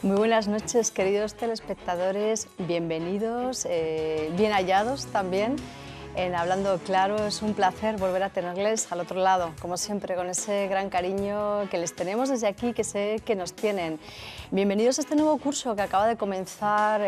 Muy buenas noches, queridos telespectadores, bienvenidos, bien hallados también en Hablando Claro. Es un placer volver a tenerles al otro lado, como siempre, con ese gran cariño que les tenemos desde aquí, que sé que nos tienen. Bienvenidos a este nuevo curso que acaba de comenzar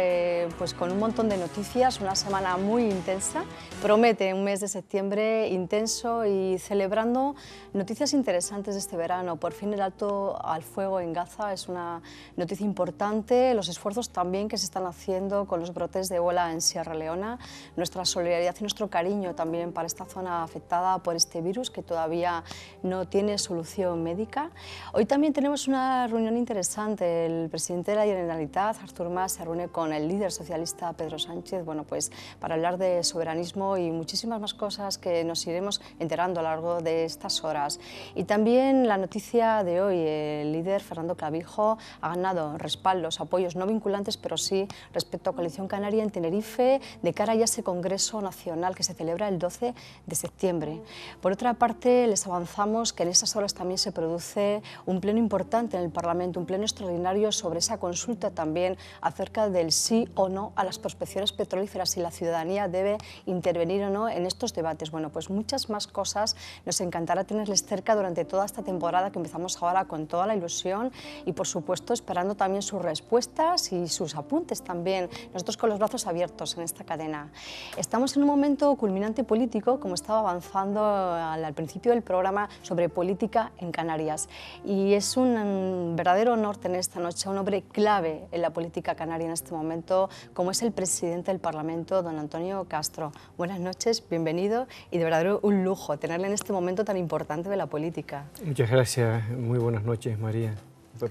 pues con un montón de noticias, una semana muy intensa. Promete un mes de septiembre intenso y celebrando noticias interesantes de este verano. Por fin el alto al fuego en Gaza es una noticia importante, los esfuerzos también que se están haciendo con los brotes de ébola en Sierra Leona, nuestra solidaridad y nuestro cariño también para esta zona afectada por este virus que todavía no tiene solución médica. Hoy también tenemos una reunión interesante. El presidente de la Generalitat, Artur Mas, se reúne con el líder socialista Pedro Sánchez, bueno, pues para hablar de soberanismo y muchísimas más cosas que nos iremos enterando a lo largo de estas horas. Y también la noticia de hoy, el líder Fernando Clavijo ha ganado respaldos, apoyos no vinculantes, pero sí respecto a Coalición Canaria en Tenerife, de cara ya a ese Congreso Nacional que se celebra el 12 de septiembre. Por otra parte, les avanzamos que en estas horas también se produce un pleno importante en el Parlamento, un pleno extraordinario sobre esa consulta también acerca del sí o no a las prospecciones petrolíferas, si la ciudadanía debe intervenir o no en estos debates. Bueno, pues muchas más cosas. Nos encantará tenerles cerca durante toda esta temporada que empezamos ahora con toda la ilusión y, por supuesto, esperando también sus respuestas y sus apuntes también. Nosotros con los brazos abiertos en esta cadena. Estamos en un momento culminante político, como estaba avanzando al principio del programa, sobre política en Canarias. Y es un verdadero honor tener esta noche a un hombre clave en la política canaria en este momento, como es el presidente del Parlamento, don Antonio Castro. Buenas noches, bienvenido, y de verdad un lujo tenerle en este momento tan importante de la política. Muchas gracias, muy buenas noches, María.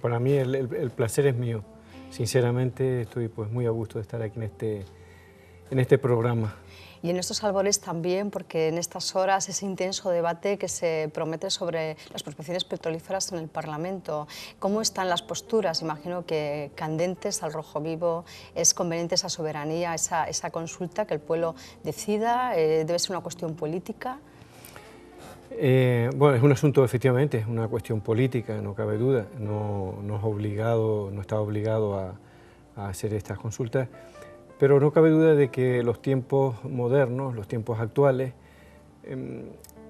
Para mí el placer es mío. Sinceramente estoy pues muy a gusto de estar aquí en este programa. Y en estos albores también, porque en estas horas ese intenso debate que se promete sobre las prospecciones petrolíferas en el Parlamento. ¿Cómo están las posturas? Imagino que candentes al rojo vivo. ¿Es conveniente esa soberanía, esa consulta, que el pueblo decida? ¿Debe ser una cuestión política? Bueno, es un asunto, efectivamente, es una cuestión política, no cabe duda. No está obligado a hacer estas consultas. Pero no cabe duda de que los tiempos modernos, los tiempos actuales, es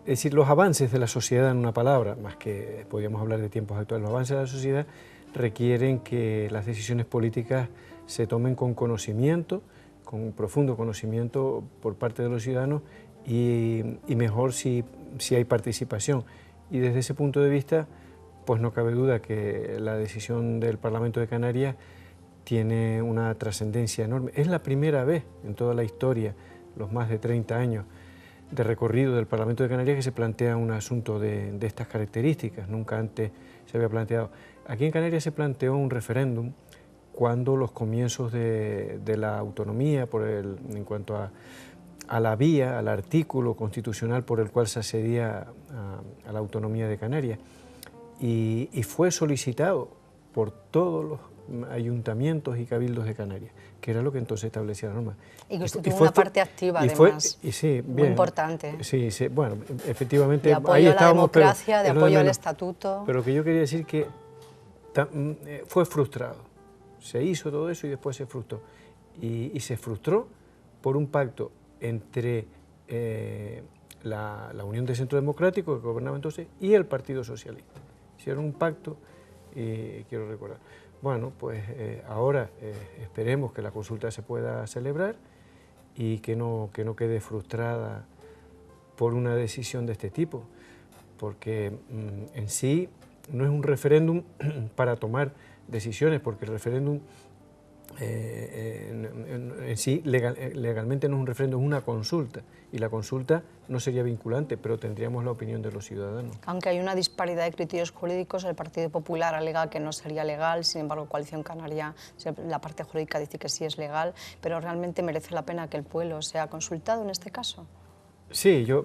decir, los avances de la sociedad, en una palabra, más que podríamos hablar de tiempos actuales, los avances de la sociedad requieren que las decisiones políticas se tomen con conocimiento, con un profundo conocimiento por parte de los ciudadanos y mejor si hay participación. Y desde ese punto de vista, pues no cabe duda que la decisión del Parlamento de Canarias tiene una trascendencia enorme. Es la primera vez en toda la historia, los más de 30 años de recorrido del Parlamento de Canarias, que se plantea un asunto de estas características. Nunca antes se había planteado. Aquí en Canarias se planteó un referéndum cuando los comienzos de la autonomía, en cuanto a la vía, al artículo constitucional por el cual se accedía a la autonomía de Canarias. Y fue solicitado por todos los ayuntamientos y cabildos de Canarias, que era lo que entonces establecía la norma. Y que usted tuvo una parte activa, además, sí, muy bien, importante. Sí, bueno, efectivamente, de apoyo ahí estábamos, a la democracia, de apoyo al menos, estatuto. Pero que yo quería decir que fue frustrado. Se hizo todo eso y después se frustró. Y se frustró por un pacto entre la Unión de Centro Democrático, que gobernaba entonces, y el Partido Socialista. Hicieron un pacto, quiero recordar. Bueno, pues ahora esperemos que la consulta se pueda celebrar y que no quede frustrada por una decisión de este tipo, porque en sí no es un referéndum para tomar decisiones, porque el referéndum en sí legalmente no es un referéndum, es una consulta, y la consulta no sería vinculante, pero tendríamos la opinión de los ciudadanos. Aunque hay una disparidad de criterios jurídicos, el Partido Popular alega que no sería legal, sin embargo Coalición Canaria, la parte jurídica dice que sí es legal, pero realmente merece la pena que el pueblo sea consultado en este caso. Sí, yo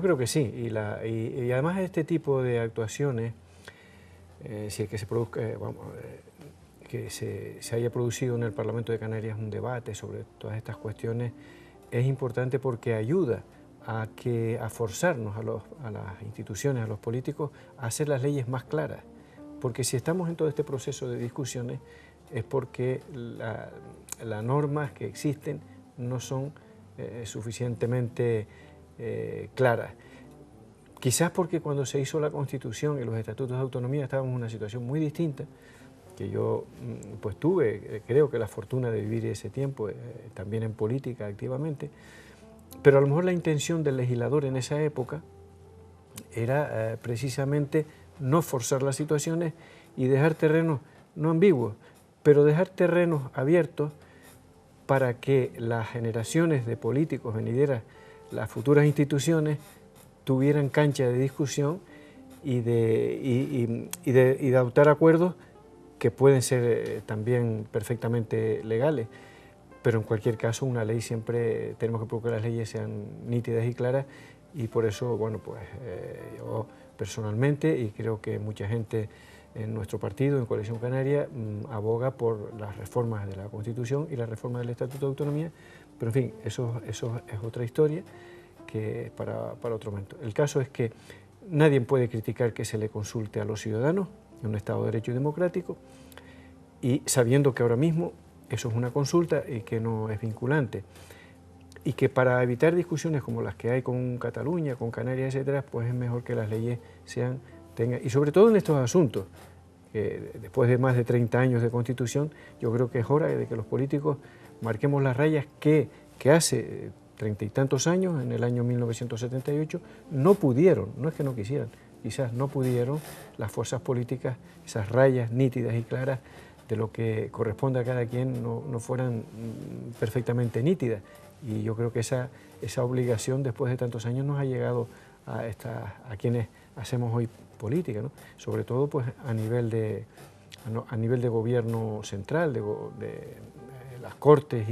creo que sí, y además este tipo de actuaciones, si es que se produzca, que se haya producido en el Parlamento de Canarias un debate sobre todas estas cuestiones, es importante porque ayuda a forzarnos a las instituciones, a los políticos, a hacer las leyes más claras. Porque si estamos en todo este proceso de discusiones, es porque las normas que existen no son suficientemente claras. Quizás porque cuando se hizo la Constitución y los Estatutos de Autonomía estábamos en una situación muy distinta, que yo pues tuve, creo que la fortuna de vivir ese tiempo, también en política activamente, pero a lo mejor la intención del legislador en esa época era precisamente no forzar las situaciones y dejar terrenos, no ambiguos, pero dejar terrenos abiertos para que las generaciones de políticos venideras, las futuras instituciones, tuvieran cancha de discusión y de adoptar acuerdos que pueden ser también perfectamente legales. Pero en cualquier caso, una ley siempre tenemos que procurar que las leyes sean nítidas y claras, y por eso, bueno, pues yo personalmente, y creo que mucha gente en nuestro partido, en Coalición Canaria, aboga por las reformas de la Constitución y la reforma del Estatuto de Autonomía, pero en fin, eso es otra historia que para otro momento. El caso es que nadie puede criticar que se le consulte a los ciudadanos en un Estado de Derecho y democrático, y sabiendo que ahora mismo eso es una consulta y que no es vinculante, y que para evitar discusiones como las que hay con Cataluña, con Canarias, etcétera, pues es mejor que las leyes tengan, y sobre todo en estos asuntos, que después de más de 30 años de Constitución, yo creo que es hora de que los políticos marquemos las rayas que hace 30 y tantos años, en el año 1978, no pudieron, no es que no quisieran, quizás no pudieron las fuerzas políticas, esas rayas nítidas y claras de lo que corresponde a cada quien no fueran perfectamente nítidas. Y yo creo que esa obligación después de tantos años nos ha llegado a quienes hacemos hoy política, ¿no? Sobre todo pues a nivel de gobierno central, de las Cortes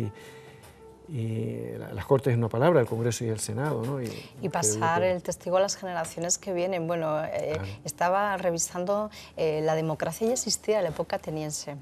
las Cortes es una palabra, el Congreso y el Senado, ¿no? Y pasar el testigo a las generaciones que vienen. Bueno, claro. Estaba revisando, la democracia ya existía en la época ateniense.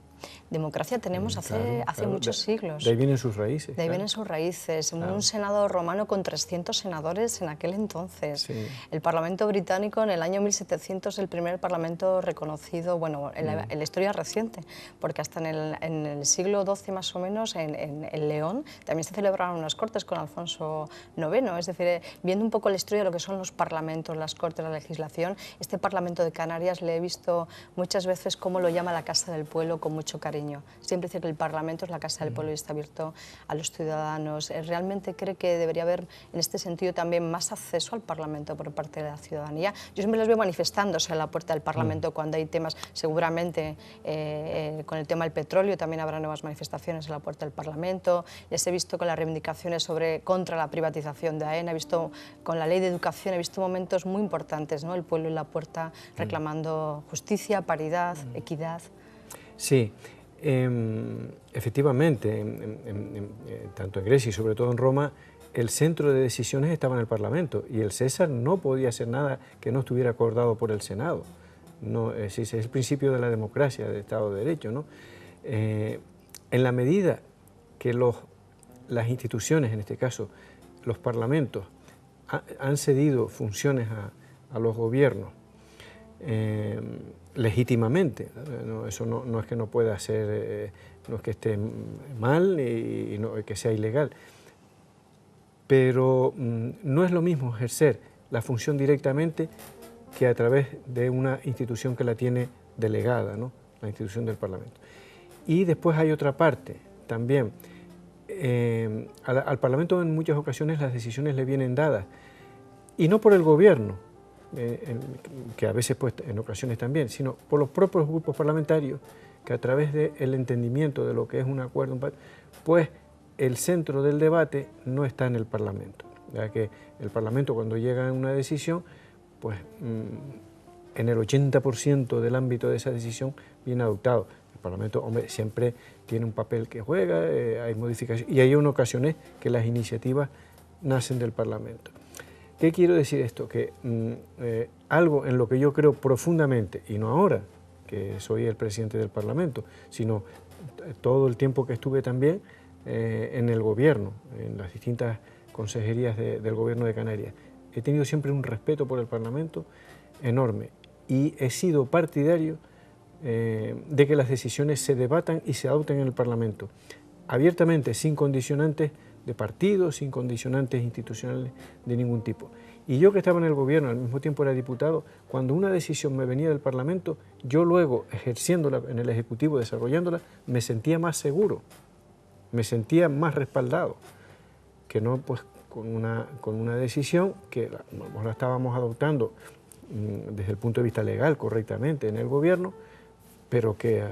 Democracia tenemos hace muchos siglos. De ahí vienen sus raíces. De ahí vienen sus raíces. Un senado romano con 300 senadores en aquel entonces. Sí. El Parlamento británico en el año 1700, el primer parlamento reconocido, bueno, en la historia reciente, porque hasta en el siglo XII más o menos, en León, también se celebraron unas cortes con Alfonso IX. Es decir, viendo un poco la historia de lo que son los parlamentos, las cortes, la legislación, este Parlamento de Canarias le he visto muchas veces cómo lo llama la Casa del Pueblo con mucho cariño. Siempre dice que el Parlamento es la Casa del Pueblo y está abierto a los ciudadanos. ¿Realmente cree que debería haber en este sentido también más acceso al Parlamento por parte de la ciudadanía? Yo siempre los veo manifestándose a la puerta del Parlamento cuando hay temas, seguramente con el tema del petróleo también habrá nuevas manifestaciones a la puerta del Parlamento. Les he visto con las reivindicaciones contra la privatización de AENA, he visto con la ley de educación, he visto momentos muy importantes, ¿no? El pueblo en la puerta reclamando justicia, paridad, equidad. Sí, efectivamente, tanto en Grecia y sobre todo en Roma, el centro de decisiones estaba en el Parlamento y el César no podía hacer nada que no estuviera acordado por el Senado. No, ese es el principio de la democracia, del Estado de Derecho, ¿no? En la medida que las instituciones, en este caso los parlamentos, han cedido funciones a los gobiernos, legítimamente, eso no es que no pueda ser, no es que esté mal y no que sea ilegal, pero no es lo mismo ejercer la función directamente que a través de una institución que la tiene delegada, ¿no? La institución del Parlamento. Y después hay otra parte también, al Parlamento en muchas ocasiones las decisiones le vienen dadas, y no por el gobierno, que a veces pues, en ocasiones también, sino por los propios grupos parlamentarios que a través del entendimiento de lo que es un acuerdo, pues el centro del debate no está en el Parlamento. Ya que el Parlamento cuando llega a una decisión, pues en el 80% del ámbito de esa decisión viene adoptado. El Parlamento, hombre, siempre tiene un papel que juega, hay modificaciones, y hay ocasiones que las iniciativas nacen del Parlamento. ¿Qué quiero decir esto? Que algo en lo que yo creo profundamente, y no ahora, que soy el presidente del Parlamento, sino todo el tiempo que estuve también en el gobierno, en las distintas consejerías del gobierno de Canarias. He tenido siempre un respeto por el Parlamento enorme y he sido partidario de que las decisiones se debatan y se adopten en el Parlamento, abiertamente, sin condicionantes de partidos, sin condicionantes institucionales de ningún tipo. Y yo, que estaba en el gobierno, al mismo tiempo era diputado, cuando una decisión me venía del Parlamento, yo luego, ejerciéndola en el Ejecutivo, desarrollándola, me sentía más seguro, me sentía más respaldado, que no pues con una decisión que la estábamos adoptando desde el punto de vista legal correctamente en el gobierno, pero que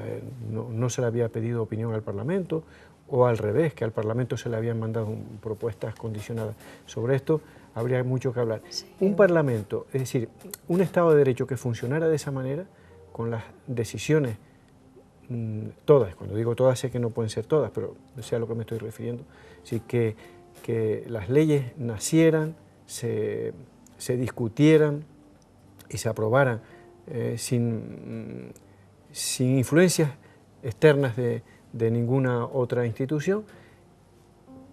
no se le había pedido opinión al Parlamento, o al revés, que al Parlamento se le habían mandado propuestas condicionadas. Sobre esto habría mucho que hablar. Sí. Un Parlamento, es decir, un Estado de Derecho que funcionara de esa manera, con las decisiones, todas, cuando digo todas sé que no pueden ser todas, pero sé a lo que me estoy refiriendo, así que las leyes nacieran, se discutieran y se aprobaran sin influencias externas de ninguna otra institución,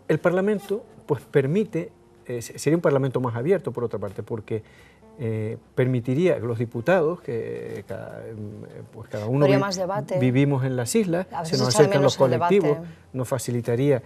el Parlamento pues permite, sería un Parlamento más abierto por otra parte, porque permitiría que los diputados, que cada uno vivimos en las islas, se nos acercan los colectivos, nos facilitaría,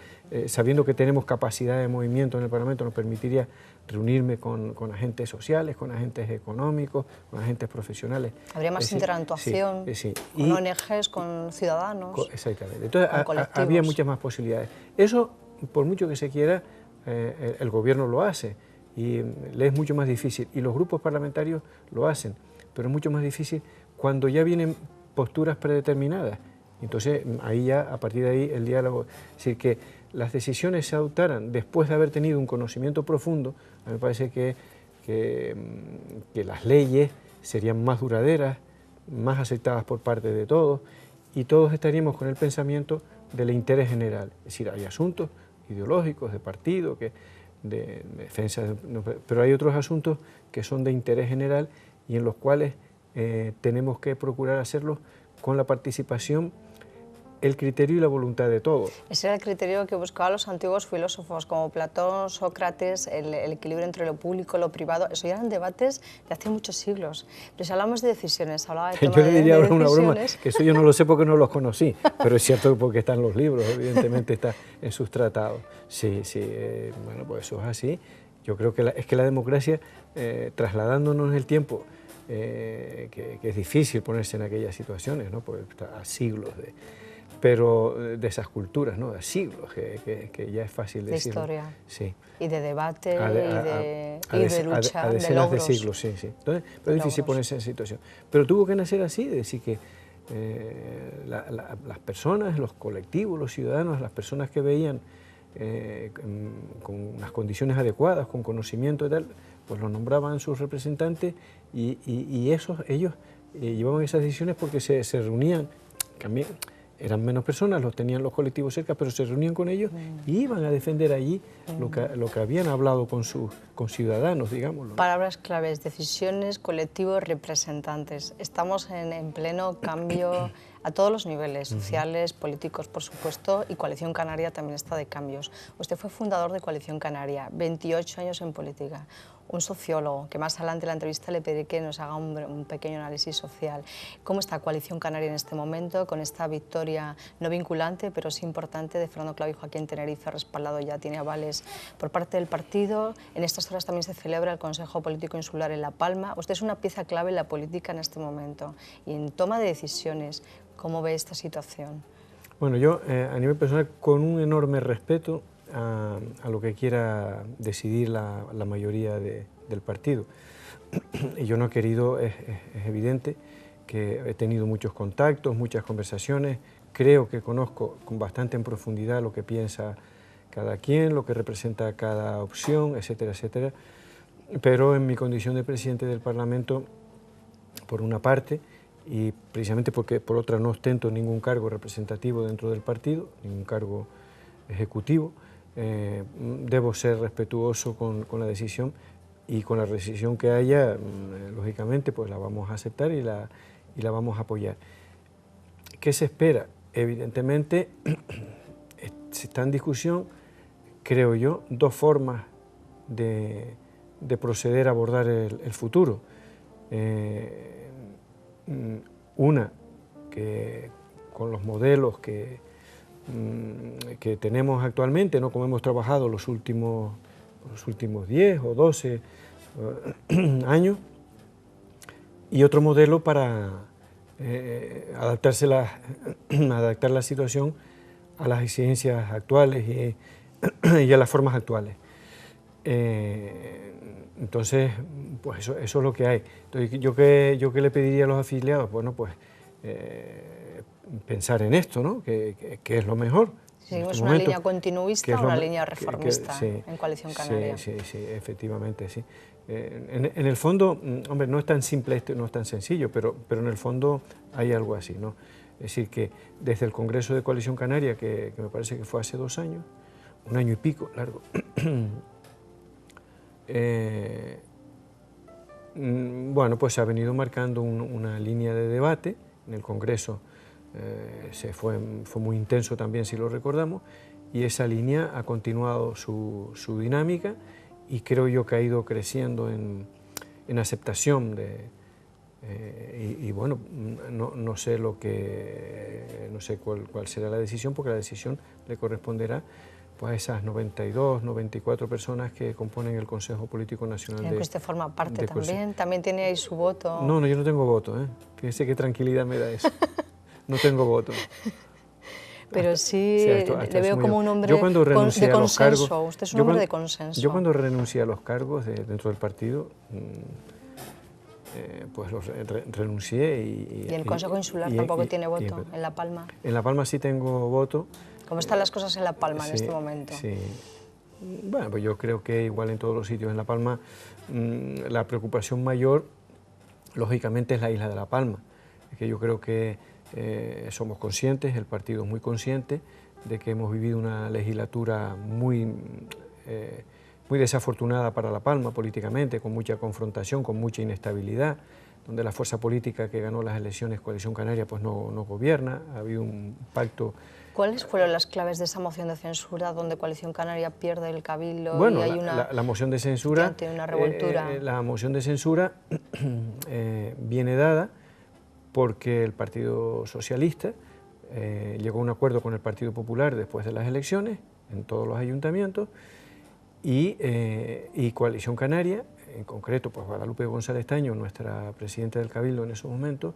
sabiendo que tenemos capacidad de movimiento en el Parlamento, nos permitiría reunirme con agentes sociales, con agentes económicos, con agentes profesionales. Habría más interactuación con ONGs, con ciudadanos. Exactamente. Entonces había muchas más posibilidades. Eso, por mucho que se quiera, el gobierno lo hace y le es mucho más difícil, y los grupos parlamentarios lo hacen, pero es mucho más difícil cuando ya vienen posturas predeterminadas. Entonces ahí ya, a partir de ahí, el diálogo, es decir, que las decisiones se adoptaran después de haber tenido un conocimiento profundo, a mí me parece que las leyes serían más duraderas, más aceptadas por parte de todos, y todos estaríamos con el pensamiento del interés general. Es decir, hay asuntos ideológicos, de partido, de defensa, pero hay otros asuntos que son de interés general y en los cuales tenemos que procurar hacerlos con la participación, el criterio y la voluntad de todos. Ese era el criterio que buscaban los antiguos filósofos como Platón, Sócrates, el equilibrio entre lo público y lo privado. Eso ya eran debates de hace muchos siglos. Pero si hablamos de decisiones, hablaba de toma yo le diría de una broma, decisiones. que eso yo no lo sé porque no los conocí, pero es cierto porque está en los libros, evidentemente está en sus tratados. Sí, bueno, pues eso es así. Yo creo que es que la democracia, trasladándonos en el tiempo, que es difícil ponerse en aquellas situaciones, ¿no? Porque está a siglos pero de esas culturas, ¿no? De siglos, que ya es fácil decir. De historia. Sí. Y de debate, y de lucha, a decenas de logros. de siglos, sí. Entonces, pero es difícil ponerse en esa situación. Pero tuvo que nacer así, de decir que las personas, los colectivos, los ciudadanos, las personas que veían con las condiciones adecuadas, con conocimiento y tal, pues los nombraban sus representantes y ellos llevaban esas decisiones porque se reunían, también eran menos personas, los tenían los colectivos cerca, pero se reunían con ellos y iban a defender allí lo que habían hablado con ciudadanos, digámoslo. Palabras claves: decisiones, colectivos, representantes. Estamos en pleno cambio a todos los niveles, sociales, políticos, por supuesto, y Coalición Canaria también está de cambios. Usted fue fundador de Coalición Canaria, 28 años en política, un sociólogo, que más adelante en la entrevista le pediré que nos haga un pequeño análisis social. ¿Cómo está Coalición Canaria en este momento, con esta victoria no vinculante, pero sí importante, de Fernando Clavijo aquí en Tenerife, respaldado ya, tiene avales por parte del partido? En estas horas también se celebra el Consejo Político Insular en La Palma. Usted es una pieza clave en la política en este momento y en toma de decisiones. ¿Cómo ve esta situación? Bueno, yo a nivel personal, con un enorme respeto a lo que quiera decidir la mayoría del partido. Y yo no he querido, es evidente que he tenido muchos contactos, muchas conversaciones, creo que conozco con bastante en profundidad lo que piensa cada quien, lo que representa cada opción, etcétera, etcétera. Pero en mi condición de presidente del Parlamento, por una parte, y precisamente porque por otra no ostento ningún cargo representativo dentro del partido, ningún cargo ejecutivo, debo ser respetuoso con la decisión, y con la decisión que haya, lógicamente, pues la vamos a aceptar y la vamos a apoyar. ¿Qué se espera? Evidentemente, está en discusión, creo yo, dos formas de proceder a abordar el futuro. Una, con los modelos que tenemos actualmente, ¿no? Como hemos trabajado los últimos 10 o 12 años, y otro modelo para adaptar la situación a las exigencias actuales y a las formas actuales. Entonces, pues eso es lo que hay. Entonces, ¿yo qué le pediría a los afiliados? Bueno, pues pensar en esto, ¿no? Que es lo mejor. ¿Seguimos una línea continuista o una línea reformista en Coalición Canaria? Sí, efectivamente, sí. En el fondo, hombre, no es tan simple, no es tan sencillo, pero en el fondo hay algo así, ¿no? Es decir, que desde el Congreso de Coalición Canaria, que me parece que fue hace 2 años, 1 año y pico largo, bueno, pues se ha venido marcando una línea de debate. En el Congreso fue muy intenso también, si lo recordamos, y esa línea ha continuado su dinámica, y creo yo que ha ido creciendo en aceptación y bueno, no sé cuál será la decisión, porque la decisión le corresponderá pues a esas 92, 94 personas que componen el Consejo Político Nacional. En que usted forma parte también tiene ahí su voto. No, yo no tengo voto, ¿eh? Fíjese qué tranquilidad me da eso. No tengo voto. Pero sí, le veo como un hombre de consenso. Usted es un hombre de consenso. Yo cuando renuncié a los cargos dentro del partido, pues renuncié. ¿Y el Consejo Insular tampoco tiene voto en La Palma? En La Palma sí tengo voto. ¿Cómo están las cosas en La Palma en este momento? Sí. Bueno, pues yo creo que igual en todos los sitios en La Palma, la preocupación mayor, lógicamente, es la isla de La Palma. Es que yo creo que somos conscientes, el partido es muy consciente de que hemos vivido una legislatura muy desafortunada para La Palma políticamente, con mucha confrontación, con mucha inestabilidad, donde la fuerza política que ganó las elecciones, Coalición Canaria, pues no gobierna. Ha habido un pacto. ¿Cuáles fueron las claves de esa moción de censura donde Coalición Canaria pierde el cabildo? Bueno, y hay la moción de censura, una revoltura. La moción de censura viene dada porque el Partido Socialista llegó a un acuerdo con el Partido Popular después de las elecciones en todos los ayuntamientos, y Coalición Canaria, en concreto pues Guadalupe González Taño, nuestra presidenta del Cabildo en esos momentos,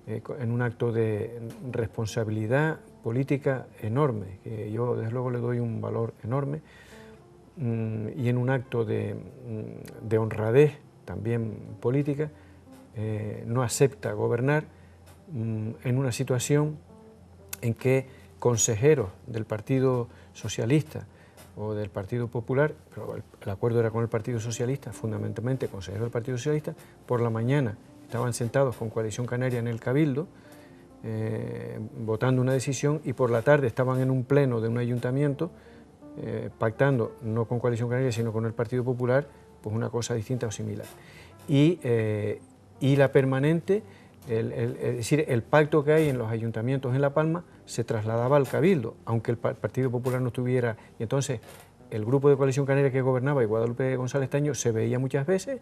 en un acto de responsabilidad política enorme, que yo desde luego le doy un valor enorme, y en un acto de honradez también política, no acepta gobernar en una situación en que consejeros del Partido Socialista o del Partido Popular, pero el acuerdo era con el Partido Socialista, fundamentalmente consejeros del Partido Socialista, por la mañana estaban sentados con Coalición Canaria en el Cabildo, votando una decisión, y por la tarde estaban en un pleno de un ayuntamiento, pactando, no con Coalición Canaria, sino con el Partido Popular, pues una cosa distinta o similar. Y la permanente, es decir, el pacto que hay en los ayuntamientos en La Palma se trasladaba al Cabildo, aunque el Partido Popular no estuviera. Y entonces el grupo de Coalición Canaria que gobernaba, y Guadalupe González Taño, se veía muchas veces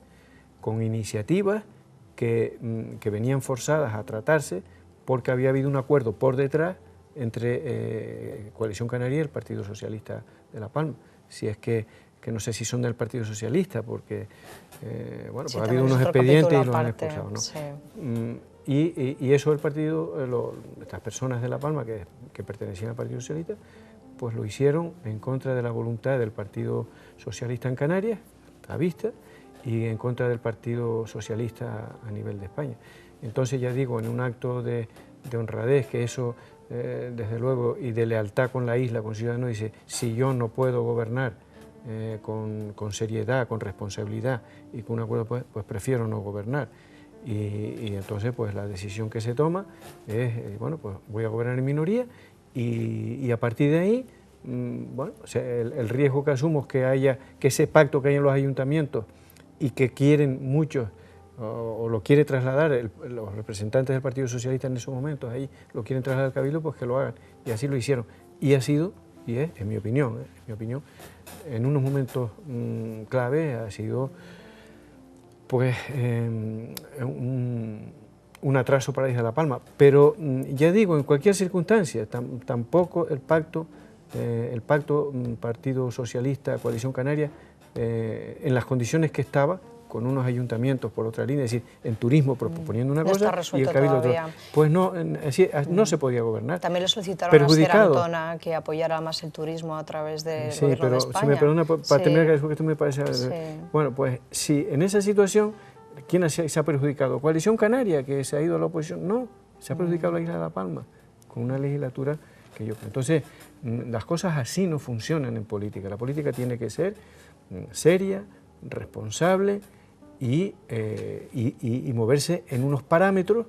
con iniciativas que venían forzadas a tratarse porque había habido un acuerdo por detrás entre Coalición Canaria y el Partido Socialista de La Palma. Si es que no sé si son del Partido Socialista, porque bueno, pues ha habido unos expedientes y los han expulsado, ¿no? Sí. Y eso el partido, estas personas de La Palma que pertenecían al Partido Socialista, pues lo hicieron en contra de la voluntad del Partido Socialista en Canarias, a vista, y en contra del Partido Socialista a nivel de España. Entonces, ya digo, en un acto de honradez, que eso, desde luego, y de lealtad con la isla, con Ciudadanos, dice, si yo no puedo gobernar con seriedad, con responsabilidad y con un acuerdo, pues prefiero no gobernar. Y entonces, pues la decisión que se toma es, bueno, pues voy a gobernar en minoría, y a partir de ahí, bueno, o sea, el riesgo que asumo es que ese pacto que hay en los ayuntamientos y que quieren muchos, o lo quiere trasladar los representantes del Partido Socialista en esos momentos, ahí lo quieren trasladar al Cabildo, pues que lo hagan. Y así lo hicieron. Y ha sido, y es, en mi opinión, en unos momentos clave ha sido pues un atraso para la isla de La Palma, pero ya digo, en cualquier circunstancia, tampoco el pacto Partido Socialista, Coalición Canaria, en las condiciones que estaba, con unos ayuntamientos por otra línea, es decir, en turismo proponiendo una cosa y el Cabildo otra, pues no, no se podía gobernar. También le solicitaron a Sierra Antona que apoyara más el turismo a través del gobierno de España. Si me perdona, para terminar, que esto me parece... Bueno, pues si en esa situación, ¿quién se ha perjudicado? ¿Coalición Canaria, que se ha ido a la oposición? No, se ha perjudicado la isla de La Palma, con una legislatura que yo... Entonces, las cosas así no funcionan en política. La política tiene que ser seria, responsable y moverse en unos parámetros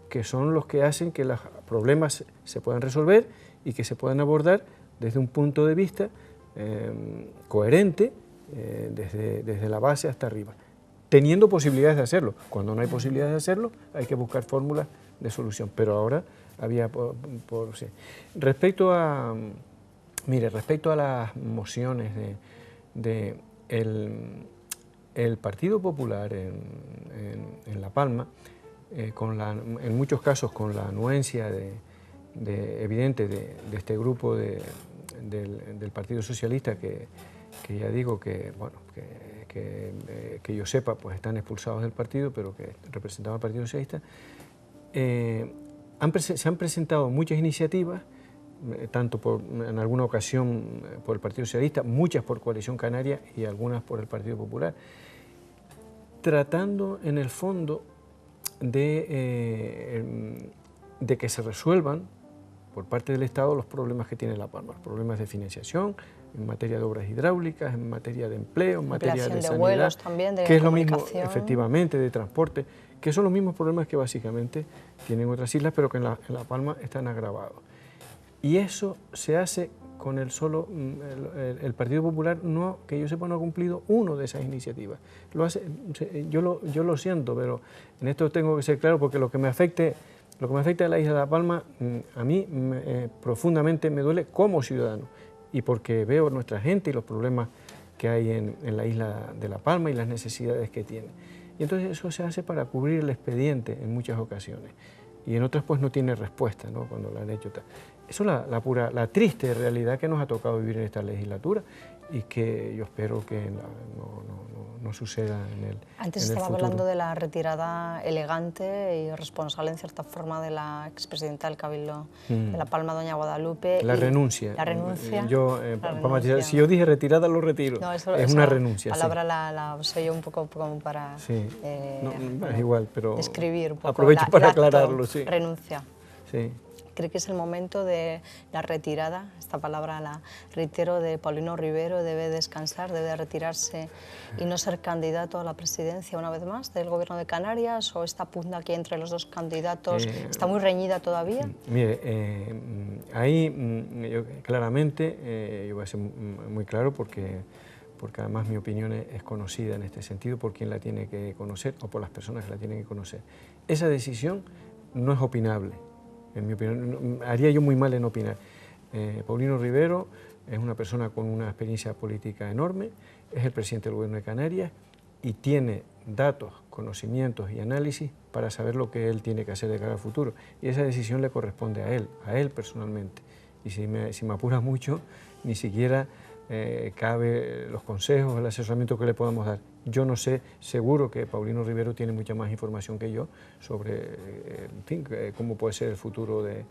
que son los que hacen que los problemas se puedan resolver y que se puedan abordar desde un punto de vista coherente, desde la base hasta arriba, teniendo posibilidades de hacerlo. Cuando no hay posibilidades de hacerlo, hay que buscar fórmulas de solución, pero ahora había sí. Respecto a las mociones el Partido Popular en La Palma, en muchos casos con la anuencia evidente de este grupo del Partido Socialista, que ya digo que, bueno, que yo sepa, pues están expulsados del partido, pero que representaban al Partido Socialista, se han presentado muchas iniciativas, tanto en alguna ocasión por el Partido Socialista, muchas por Coalición Canaria y algunas por el Partido Popular, tratando en el fondo de que se resuelvan por parte del Estado los problemas que tiene La Palma, los problemas de financiación, en materia de obras hidráulicas, en materia de empleo, en materia de sanidad, vuelos también, de que es lo mismo, efectivamente, de transporte, que son los mismos problemas que básicamente tienen otras islas, pero que en La Palma están agravados. Y eso se hace con el Partido Popular, no, que yo sepa, no ha cumplido una de esas iniciativas. Yo lo siento, pero en esto tengo que ser claro, porque lo que me afecte a la isla de La Palma, a mí profundamente me duele como ciudadano, y porque veo nuestra gente y los problemas que hay en la isla de La Palma y las necesidades que tiene. Y entonces eso se hace para cubrir el expediente en muchas ocasiones, y en otras pues no tiene respuesta, ¿no?, cuando lo han hecho tal. Eso es la triste realidad que nos ha tocado vivir en esta legislatura y que yo espero que no suceda en el futuro. Antes estaba hablando de la retirada elegante y responsable en cierta forma de la expresidenta del Cabildo de La Palma, doña Guadalupe. La renuncia. La renuncia. Si yo dije retirada, lo retiro. No, es una renuncia. La palabra la usé yo un poco como para es igual, pero describir un poco. Aprovecho para aclararlo. Sí. Renuncia. Sí. ¿Cree que es el momento de la retirada? Esta palabra la reitero, de Paulino Rivero, debe descansar, debe retirarse y no ser candidato a la presidencia una vez más del Gobierno de Canarias, o esta pugna que hay entre los dos candidatos está muy reñida todavía. Mire, ahí yo, claramente, yo voy a ser muy claro porque además mi opinión es conocida en este sentido por quien la tiene que conocer o por las personas que la tienen que conocer. Esa decisión no es opinable. En mi opinión, haría yo muy mal en opinar. Paulino Rivero es una persona con una experiencia política enorme, es el presidente del Gobierno de Canarias y tiene datos, conocimientos y análisis para saber lo que él tiene que hacer de cara al futuro. Y esa decisión le corresponde a él personalmente. Y si me apuras mucho, ni siquiera cabe los consejos, el asesoramiento que le podamos dar. Yo no sé, seguro que Paulino Rivero tiene mucha más información que yo sobre, en fin, cómo puede ser el futuro de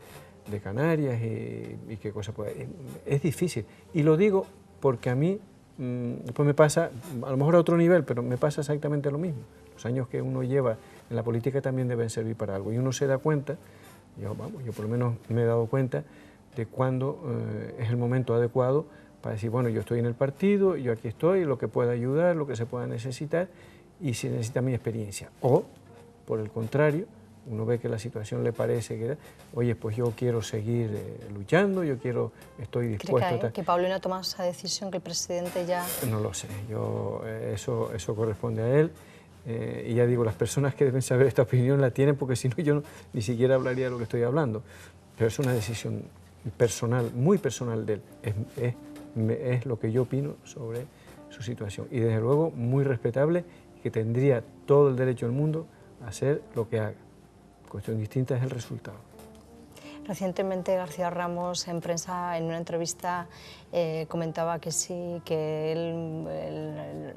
Canarias y qué cosa puede... Es difícil. Y lo digo porque a mí, después me pasa, a lo mejor a otro nivel, pero me pasa exactamente lo mismo. Los años que uno lleva en la política también deben servir para algo. Y uno se da cuenta, yo por lo menos me he dado cuenta, de cuándo es el momento adecuado para decir, bueno, yo estoy en el partido, yo aquí estoy, lo que pueda ayudar, lo que se pueda necesitar, y si necesita mi experiencia. O, por el contrario, uno ve que la situación le parece que, oye, pues yo quiero seguir luchando, estoy dispuesto... ¿Cree que Paulino ha tomado esa decisión, que el presidente ya...? No lo sé, eso corresponde a él, y ya digo, las personas que deben saber esta opinión la tienen, porque si no yo ni siquiera hablaría de lo que estoy hablando, pero es una decisión personal, muy personal de él, es lo que yo opino sobre su situación, y desde luego muy respetable, que tendría todo el derecho del mundo a hacer lo que haga, Cuestión distinta es el resultado. Recientemente García Ramos en prensa, en una entrevista, comentaba que sí, que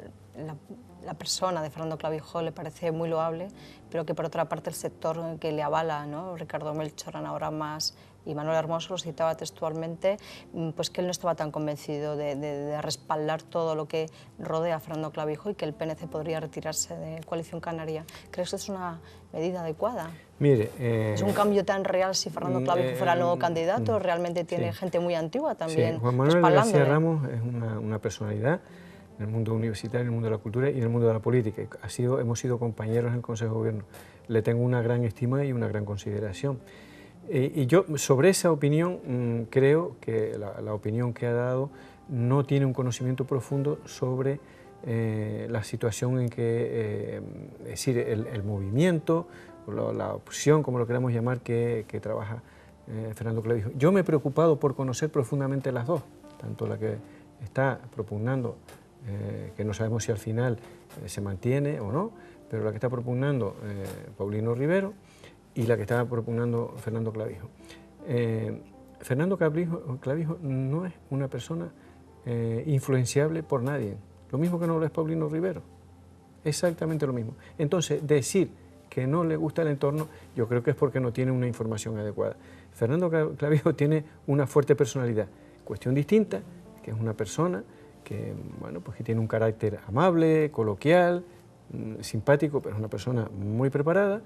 la persona de Fernando Clavijo le parece muy loable, pero que por otra parte el sector que le avala, ¿no? Ricardo Melchor, Ana Oramas y Manuel Hermoso, lo citaba textualmente, pues que él no estaba tan convencido de respaldar todo lo que rodea a Fernando Clavijo y que el PNC podría retirarse de Coalición Canaria. ¿Crees que es una medida adecuada? Mire, ¿es un cambio tan real si Fernando Clavijo fuera el nuevo candidato? Realmente tiene gente muy antigua también. Sí. Juan Manuel García Ramos es una personalidad en el mundo universitario, en el mundo de la cultura y en el mundo de la política. Hemos sido compañeros en el Consejo de Gobierno. Le tengo una gran estima y una gran consideración. Y yo, sobre esa opinión, creo que la opinión que ha dado no tiene un conocimiento profundo sobre la situación en que, es decir, el movimiento, la opción, como lo queramos llamar, que trabaja Fernando Clavijo. Yo me he preocupado por conocer profundamente las dos, tanto la que está propugnando, que no sabemos si al final se mantiene o no, pero la que está propugnando Paulino Rivero, y la que estaba propugnando Fernando Clavijo. Fernando Clavijo no es una persona influenciable por nadie, lo mismo que no lo es Paulino Rivero, exactamente lo mismo. Entonces, decir que no le gusta el entorno, yo creo que es porque no tiene una información adecuada. Fernando Clavijo tiene una fuerte personalidad, cuestión distinta, que es una persona que, bueno, pues que tiene un carácter amable, coloquial, simpático, pero es una persona muy preparada,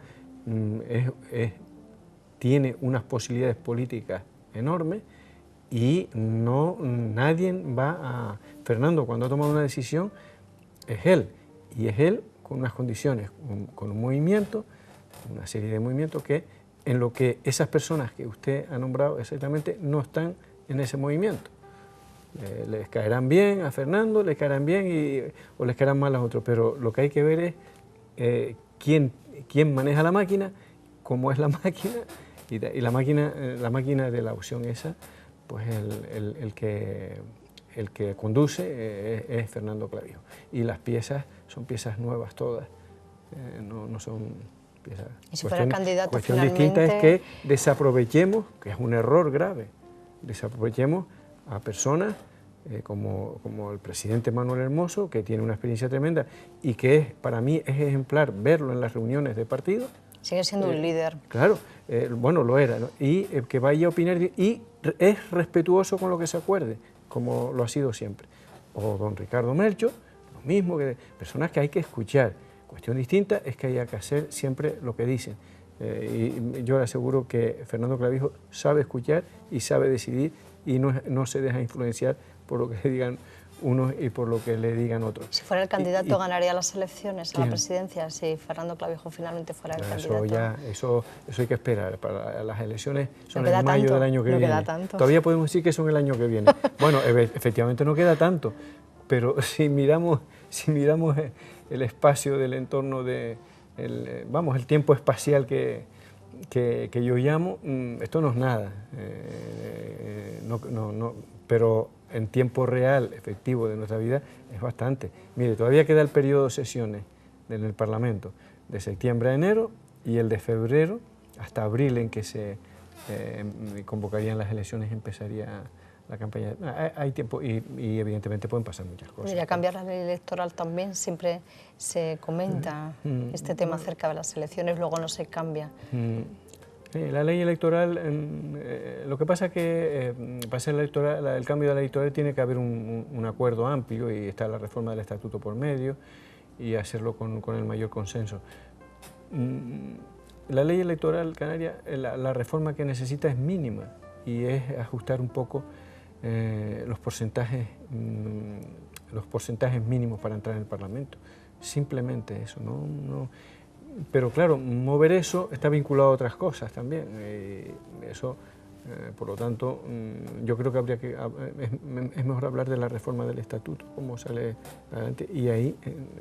tiene unas posibilidades políticas enormes y nadie va a... Fernando, cuando ha tomado una decisión, es él, y es él con unas condiciones, con un movimiento, una serie de movimientos en lo que esas personas que usted ha nombrado exactamente no están en ese movimiento. Les caerán bien a Fernando, les caerán bien o les caerán mal a otros, pero lo que hay que ver es quién maneja la máquina, cómo es la máquina, y la máquina de la opción esa, pues el que conduce es Fernando Clavijo. Y las piezas son piezas nuevas todas, no son piezas... Y si fuera el candidato cuestión finalmente... distinta es que desaprovechemos, que es un error grave, desaprovechemos a personas como el presidente Manuel Hermoso, que tiene una experiencia tremenda y que para mí es ejemplar verlo en las reuniones de partido. Sigue siendo un líder. Claro, bueno, lo era, ¿no? Y que vaya a opinar y es respetuoso con lo que se acuerde, como lo ha sido siempre. O don Ricardo Melchor, lo mismo, que personas que hay que escuchar. Cuestión distinta es que haya que hacer siempre lo que dicen. Y yo le aseguro que Fernando Clavijo sabe escuchar y sabe decidir y no se deja influenciar por lo que le digan unos y por lo que le digan otros. Si fuera el candidato, ¿ganaría las elecciones a la presidencia? Si Fernando Clavijo finalmente fuera el candidato. Eso hay que esperar. Para las elecciones son no en mayo tanto, del año que viene. Queda tanto. Todavía podemos decir que son el año que viene. Bueno, efectivamente no queda tanto, pero si miramos el espacio del entorno el tiempo espacial que yo llamo, esto no es nada. Pero en tiempo real, efectivo de nuestra vida, es bastante. Mire, todavía queda el periodo de sesiones en el Parlamento, de septiembre a enero, y el de febrero hasta abril, en que se convocarían las elecciones y empezaría la campaña. Hay tiempo y evidentemente pueden pasar muchas cosas. Mira, cambiar la ley electoral también, siempre se comenta este tema acerca de las elecciones, luego no se cambia. La ley electoral, lo que pasa es que para hacer el cambio de la ley electoral tiene que haber un acuerdo amplio y está la reforma del estatuto por medio y hacerlo con el mayor consenso. La ley electoral canaria, la reforma que necesita es mínima y es ajustar un poco los porcentajes mínimos para entrar en el Parlamento. Simplemente eso, pero claro, mover eso está vinculado a otras cosas también. Por lo tanto, yo creo que es mejor hablar de la reforma del estatuto, cómo sale adelante, y ahí,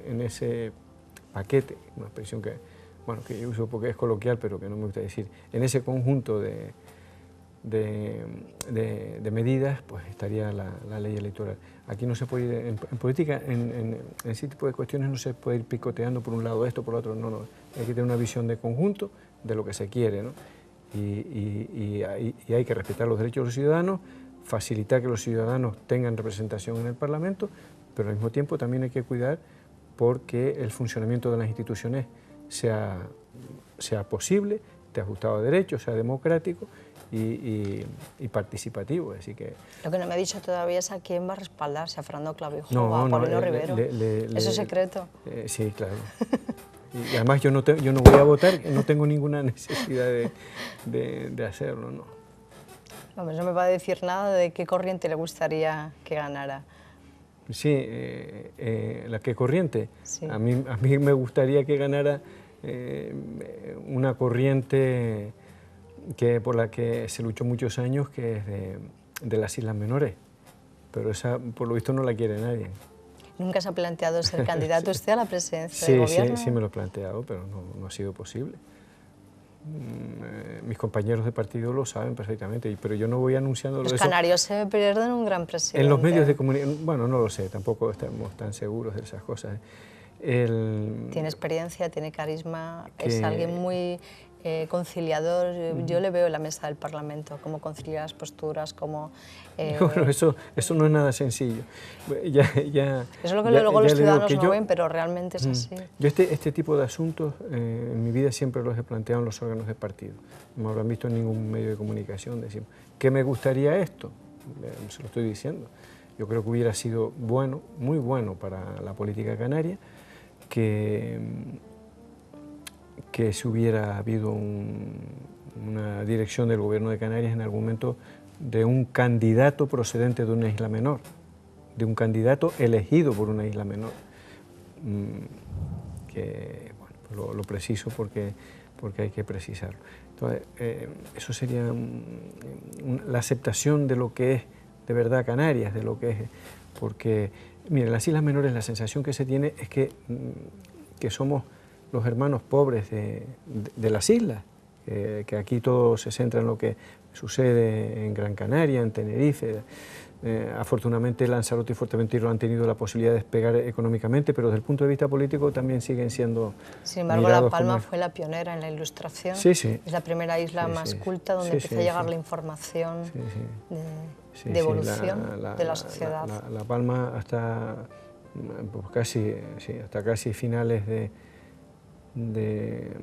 en ese paquete, una expresión que yo uso porque es coloquial, pero que no me gusta decir, en ese conjunto de medidas, pues estaría la ley electoral. Aquí no se puede ir, en política, en ese tipo de cuestiones no se puede ir picoteando por un lado esto, por otro, no. Hay que tener una visión de conjunto, de lo que se quiere, ¿no? Y hay que respetar los derechos de los ciudadanos, facilitar que los ciudadanos tengan representación en el Parlamento, pero al mismo tiempo también hay que cuidar porque el funcionamiento de las instituciones sea posible, esté ajustado a derechos, sea democrático y participativo. Así que, lo que no me ha dicho todavía es a quién va a respaldar, si a Fernando Clavijo no, o a no, Paulino Rivero. ¿Eso es secreto? Sí, claro. Y además yo no voy a votar, no tengo ninguna necesidad de hacerlo, ¿no? Vamos, no me va a decir nada de qué corriente le gustaría que ganara. Sí, la que corriente. Sí. A mí me gustaría que ganara una corriente por la que se luchó muchos años, que es de las Islas Menores, pero esa por lo visto no la quiere nadie. ¿Nunca se ha planteado ser candidato usted a la presidencia del gobierno? Sí me lo he planteado, pero no ha sido posible. Mis compañeros de partido lo saben perfectamente, pero yo no voy anunciando Los canarios se pierden un gran presidente. En los medios de comunicación, bueno, no lo sé, tampoco estamos tan seguros de esas cosas. Tiene experiencia, tiene carisma, es alguien muy conciliador. Yo le veo en la mesa del Parlamento, cómo concilia las posturas, cómo... Bueno, eso no es nada sencillo. Eso es lo que luego los ciudadanos no ven, pero realmente es así. Yo este tipo de asuntos en mi vida siempre los he planteado en los órganos de partido. No me habrán visto en ningún medio de comunicación. Decimos, ¿qué me gustaría esto? Se lo estoy diciendo. Yo creo que hubiera sido bueno, muy bueno para la política canaria, que si hubiera habido una dirección del gobierno de Canarias en algún momento de un candidato procedente de una isla menor, de un candidato elegido por una isla menor. Bueno, lo preciso porque hay que precisarlo. Entonces, eso sería la aceptación de lo que es de verdad Canarias, de lo que es, porque, mire, en las Islas Menores la sensación que se tiene es que somos los hermanos pobres de las islas, que aquí todo se centra en lo que sucede en Gran Canaria, en Tenerife. Afortunadamente Lanzarote y Fuerteventura han tenido la posibilidad de despegar económicamente, pero desde el punto de vista político también siguen siendo... Sin embargo, La Palma fue la pionera en la Ilustración. Sí, sí. Es la primera isla más culta donde empezó a llegar la información de evolución de la sociedad. La Palma hasta casi finales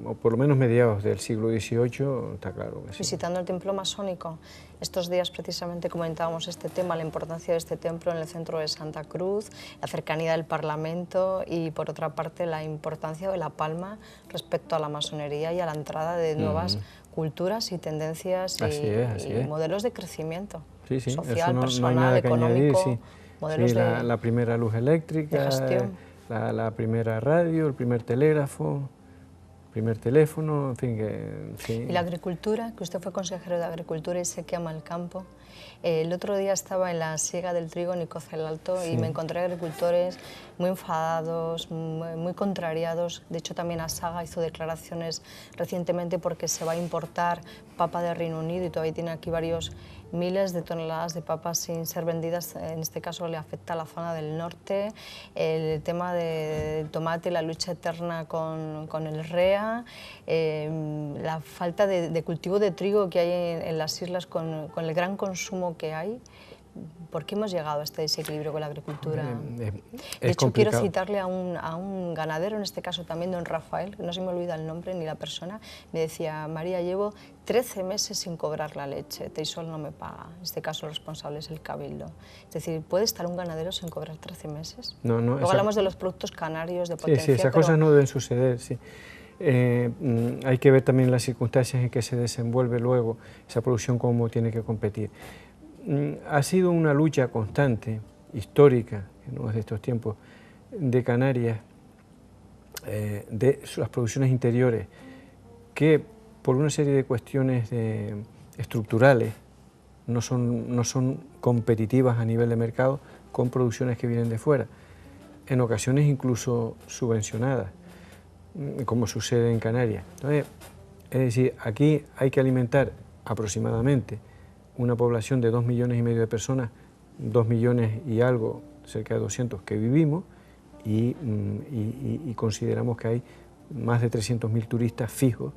o por lo menos mediados del siglo XVIII, está claro que sí. Visitando el templo masónico, estos días precisamente comentábamos este tema, la importancia de este templo en el centro de Santa Cruz, la cercanía del Parlamento y, por otra parte, la importancia de La Palma respecto a la masonería y a la entrada de nuevas culturas y tendencias y modelos de crecimiento social, personal, económico, modelos de la primera luz eléctrica, la primera radio, el primer telégrafo, primer teléfono, en fin, sí. Y la agricultura, que usted fue consejero de Agricultura y sé que ama el campo. El otro día estaba en la siega del trigo en Icoz el Alto y me encontré agricultores muy enfadados, muy contrariados. De hecho, también Asaga hizo declaraciones recientemente porque se va a importar papa de Reino Unido y todavía tiene aquí varios miles de toneladas de papas sin ser vendidas. En este caso le afecta a la zona del norte, el tema del tomate, la lucha eterna con el REA, la falta de cultivo de trigo que hay en las islas con el gran consumo que hay. ¿Por qué hemos llegado a este desequilibrio con la agricultura? De hecho, quiero citarle a un ganadero, en este caso también don Rafael, que no se me olvida el nombre ni la persona, me decía, María, llevo 13 meses sin cobrar la leche, Teisol no me paga, en este caso el responsable es el Cabildo. Es decir, ¿puede estar un ganadero sin cobrar 13 meses? No, Luego hablamos de los productos canarios, de potencia. Sí, esas cosas no deben suceder, sí. Hay que ver también las circunstancias en que se desenvuelve luego esa producción, cómo tiene que competir. Ha sido una lucha constante, histórica, no es de estos tiempos, de Canarias, de las producciones interiores, que por una serie de cuestiones estructurales no son competitivas a nivel de mercado con producciones que vienen de fuera, en ocasiones incluso subvencionadas, como sucede en Canarias. Entonces, es decir, aquí hay que alimentar aproximadamente una población de 2,5 millones de personas, 2 millones y algo, cerca de 200 que vivimos, y consideramos que hay más de 300.000 turistas fijos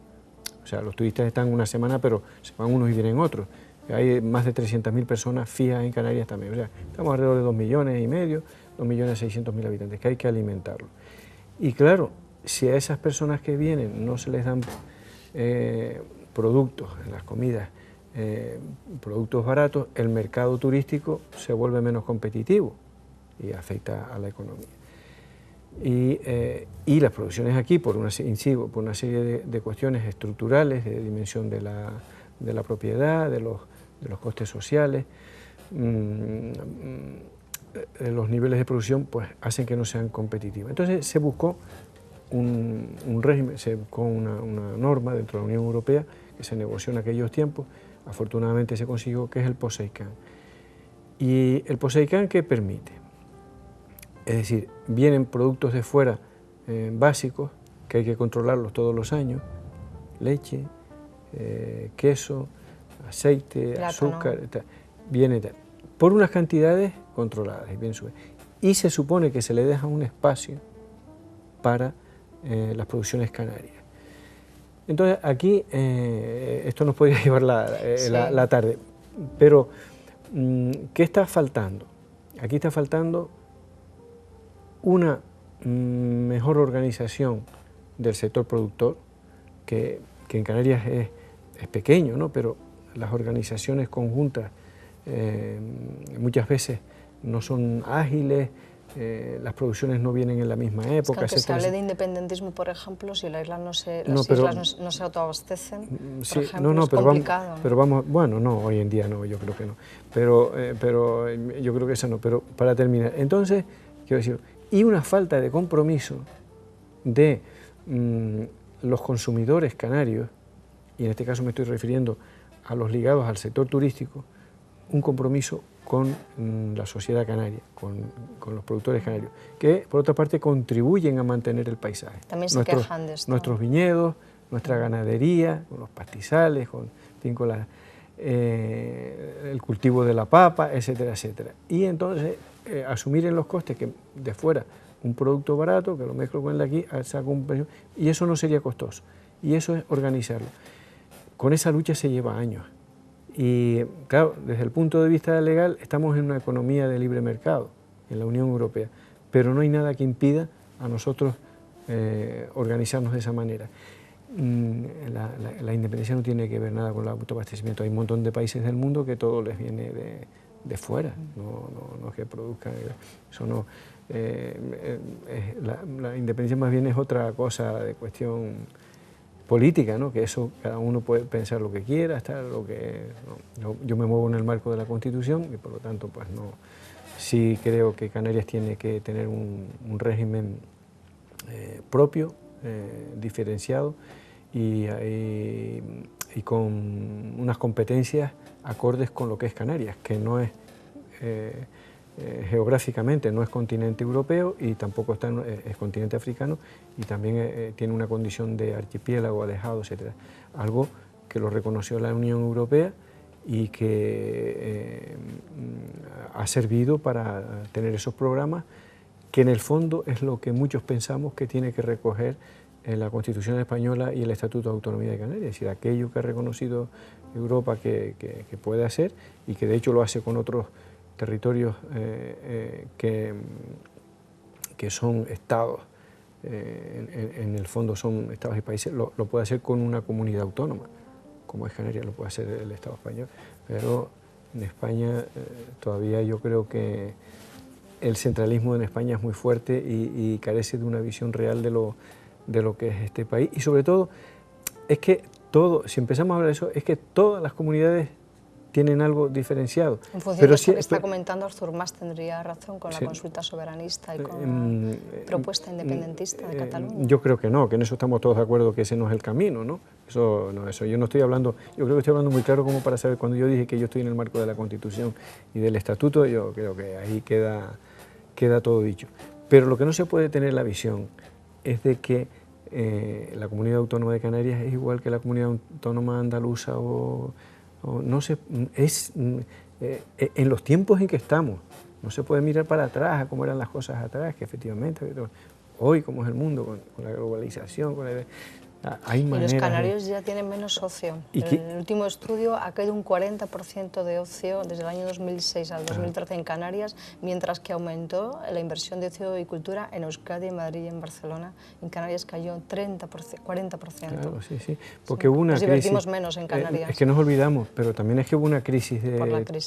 O sea, los turistas están una semana, pero se van unos y vienen otros. Hay más de 300.000 personas fijas en Canarias también. O sea, estamos alrededor de 2,5 millones, 2,600,000 habitantes, que hay que alimentarlos. Y claro, si a esas personas que vienen no se les dan productos en las comidas, productos baratos, el mercado turístico se vuelve menos competitivo y afecta a la economía. Y las producciones aquí, por una serie de cuestiones estructurales, de dimensión de la propiedad, de los costes sociales, los niveles de producción pues hacen que no sean competitivos. Entonces se buscó un régimen, se buscó una norma dentro de la Unión Europea que se negoció en aquellos tiempos, afortunadamente se consiguió, que es el POSEICAN. ¿Y el POSEICAN qué permite? Es decir, vienen productos de fuera básicos que hay que controlarlos todos los años, leche, queso, aceite, plátano, azúcar, viene por unas cantidades controladas y bien subidas. Y se supone que se le deja un espacio para las producciones canarias. Entonces aquí esto nos podría llevar la tarde, pero ¿qué está faltando? Aquí está faltando una mejor organización del sector productor, que en Canarias es pequeño, ¿no? Pero las organizaciones conjuntas muchas veces no son ágiles, las producciones no vienen en la misma época. Es que aunque se hable de independentismo, por ejemplo, si la isla las islas no se autoabastecen, sí, por ejemplo, es complicado. Pero vamos, bueno, no, hoy en día no, yo creo que no, pero yo creo que esa no, pero para terminar, entonces, quiero decir, y una falta de compromiso de los consumidores canarios, y en este caso me estoy refiriendo a los ligados al sector turístico, un compromiso con la sociedad canaria, con los productores canarios, que por otra parte contribuyen a mantener el paisaje. También se quejan de esto. Nuestros viñedos, nuestra ganadería, con los pastizales, con el cultivo de la papa, etcétera, etcétera. Y entonces asumir en los costes que de fuera un producto barato, que lo mezclo con el de aquí, saco un precio, y eso no sería costoso. Y eso es organizarlo. Con esa lucha se lleva años. Y claro, desde el punto de vista legal estamos en una economía de libre mercado en la Unión Europea, pero no hay nada que impida a nosotros organizarnos de esa manera. La independencia no tiene que ver nada con el autoabastecimiento. Hay un montón de países del mundo que todo les viene de fuera, no que produzcan. Eso no, la independencia más bien es otra cosa de cuestión política, ¿no? Que eso cada uno puede pensar lo que quiera, hasta lo que yo me muevo en el marco de la Constitución y por lo tanto pues no, sí creo que Canarias tiene que tener un régimen propio, diferenciado y con unas competencias acordes con lo que es Canarias, que no es geográficamente no es continente europeo y tampoco es continente africano y también tiene una condición de archipiélago, alejado, etcétera. Algo que lo reconoció la Unión Europea y que ha servido para tener esos programas que en el fondo es lo que muchos pensamos que tiene que recoger la Constitución española y el Estatuto de Autonomía de Canarias, es decir, aquello que ha reconocido Europa que puede hacer y que de hecho lo hace con otros territorios que son estados, en el fondo son estados y países, lo puede hacer con una comunidad autónoma, como es Canarias, lo puede hacer el Estado español, pero en España todavía yo creo que el centralismo en España es muy fuerte y carece de una visión real de lo que es este país y sobre todo es que si empezamos a hablar de eso, es que todas las comunidades tienen algo diferenciado. En función de esto que está comentando, Artur Mas tendría razón con la consulta soberanista y con la propuesta independentista de Cataluña. Yo creo que no, que en eso estamos todos de acuerdo, que ese no es el camino, ¿no? Eso yo no estoy hablando, yo creo que estoy hablando muy claro como para saber, cuando yo dije que yo estoy en el marco de la Constitución y del Estatuto, yo creo que ahí queda todo dicho. Pero lo que no se puede tener la visión es de que la Comunidad Autónoma de Canarias es igual que la Comunidad Autónoma Andaluza no sé, en los tiempos en que estamos, no se puede mirar para atrás a cómo eran las cosas atrás, que efectivamente, hoy como es el mundo, con la globalización, hay maneras. Y los canarios ya tienen menos ocio. En el último estudio ha caído un 40% de ocio desde el año 2006 al 2013 en Canarias, mientras que aumentó la inversión de ocio y cultura en Euskadi, en Madrid y en Barcelona. En Canarias cayó 40%. Claro, sí, porque hubo una nos crisis. Nos divertimos menos en Canarias. Es que nos olvidamos, pero también es que hubo una crisis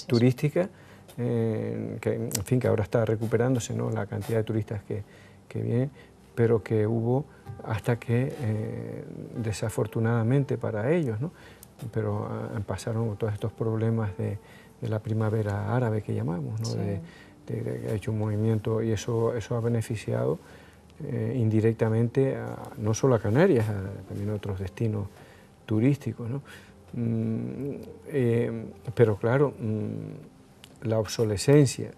turística, que, en fin, que ahora está recuperándose, ¿no?, la cantidad de turistas que vienen, pero que hubo hasta que, desafortunadamente para ellos, ¿no?, pero pasaron todos estos problemas de la primavera árabe que llamamos, ¿no?, sí. Ha hecho un movimiento y eso ha beneficiado indirectamente no solo a Canarias, también a otros destinos turísticos, ¿no? Pero claro, la obsolescencia,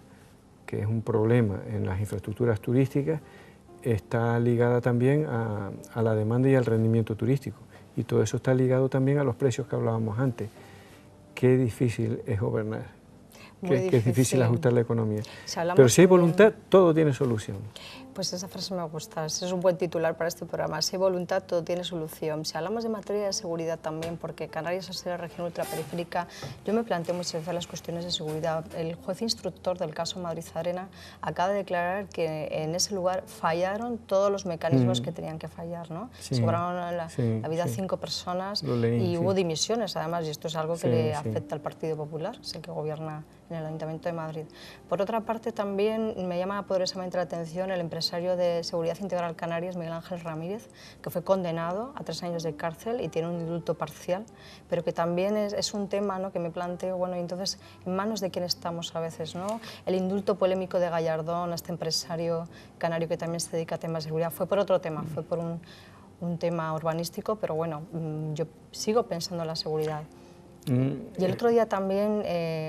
que es un problema en las infraestructuras turísticas, está ligada también a la demanda y al rendimiento turístico. Y todo eso está ligado también a los precios que hablábamos antes. Qué difícil es gobernar, qué es difícil ajustar la economía. Pero si hay voluntad, todo tiene solución. Pues esa frase me gusta, es un buen titular para este programa. Si hay voluntad, todo tiene solución. Si hablamos de materia de seguridad también, porque Canarias, al ser la región ultraperiférica, yo me planteo muchas veces las cuestiones de seguridad. El juez instructor del caso Madrid-Arena acaba de declarar que en ese lugar fallaron todos los mecanismos que tenían que fallar, ¿no? Sí, se cobraron la vida a 5 personas y hubo dimisiones, además, y esto es algo que le afecta al Partido Popular, es el que gobierna en el Ayuntamiento de Madrid. Por otra parte, también me llama poderosamente la atención el empresario de Seguridad Integral Canarias, Miguel Ángel Ramírez, que fue condenado a 3 años de cárcel y tiene un indulto parcial, pero que también es un tema, ¿no?, que me planteo, bueno, y entonces, ¿en manos de quién estamos a veces, no? El indulto polémico de Gallardón, a este empresario canario que también se dedica a temas de seguridad, fue por otro tema, fue por un tema urbanístico, pero bueno, yo sigo pensando en la seguridad. Y el otro día también,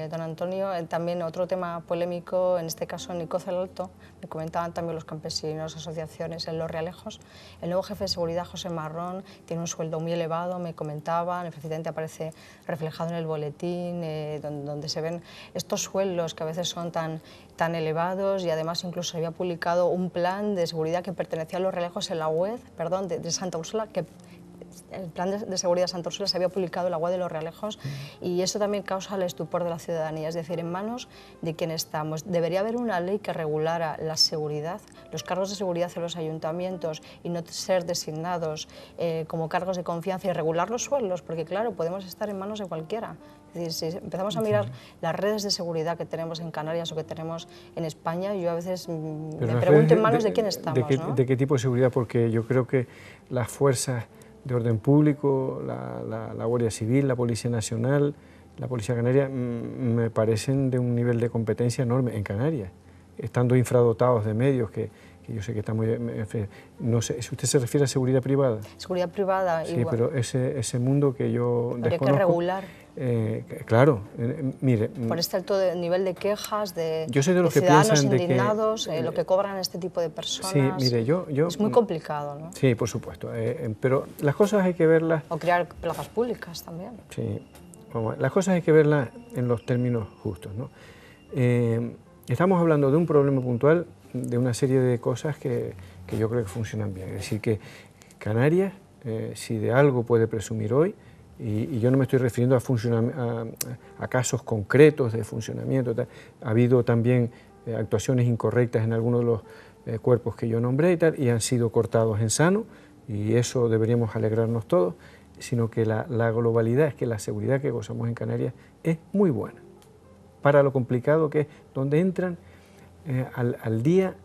don Antonio, también otro tema polémico, en este caso en Nicoz el Alto, me comentaban también los campesinos, asociaciones en Los Realejos, el nuevo jefe de seguridad, José Marrón, tiene un sueldo muy elevado, me comentaban, efectivamente aparece reflejado en el boletín, donde se ven estos sueldos que a veces son tan elevados, y además incluso había publicado un plan de seguridad que pertenecía a Los Realejos en la web, perdón, de Santa Úrsula, que el plan de seguridad de Santa Úrsula se había publicado en la web de Los Realejos, y eso también causa el estupor de la ciudadanía, es decir, en manos de quién estamos. Debería haber una ley que regulara la seguridad, los cargos de seguridad en los ayuntamientos, y no ser designados como cargos de confianza, y regular los sueldos, porque claro, podemos estar en manos de cualquiera. Es decir, si empezamos a mirar las redes de seguridad que tenemos en Canarias o que tenemos en España, yo a veces me pregunto en manos de quién estamos, ¿no? ¿De qué tipo de seguridad? Porque yo creo que las fuerzas de orden público, la Guardia Civil, la Policía Nacional, la Policía Canaria, me parecen de un nivel de competencia enorme en Canarias, estando infradotados de medios, que yo sé que está muy... No sé, si usted se refiere a seguridad privada. Seguridad privada. Sí, igual. Pero ese mundo que yo desconozco... Habría que regular. Claro, mire... Por este alto nivel de quejas, de ciudadanos indignados, lo que cobran este tipo de personas... Sí, mire, yo es muy complicado, ¿no? Sí, por supuesto, pero las cosas hay que verlas... O crear plazas públicas también. Sí, las cosas hay que verlas en los términos justos, ¿no? Estamos hablando de un problema puntual, de una serie de cosas que yo creo que funcionan bien. Es decir, que Canarias, si de algo puede presumir hoy, y yo no me estoy refiriendo a casos concretos de funcionamiento, ha habido también actuaciones incorrectas en algunos de los cuerpos que yo nombré y tal, y han sido cortados en sano, y eso deberíamos alegrarnos todos, sino que la globalidad es que la seguridad que gozamos en Canarias es muy buena, para lo complicado que es, donde entran al día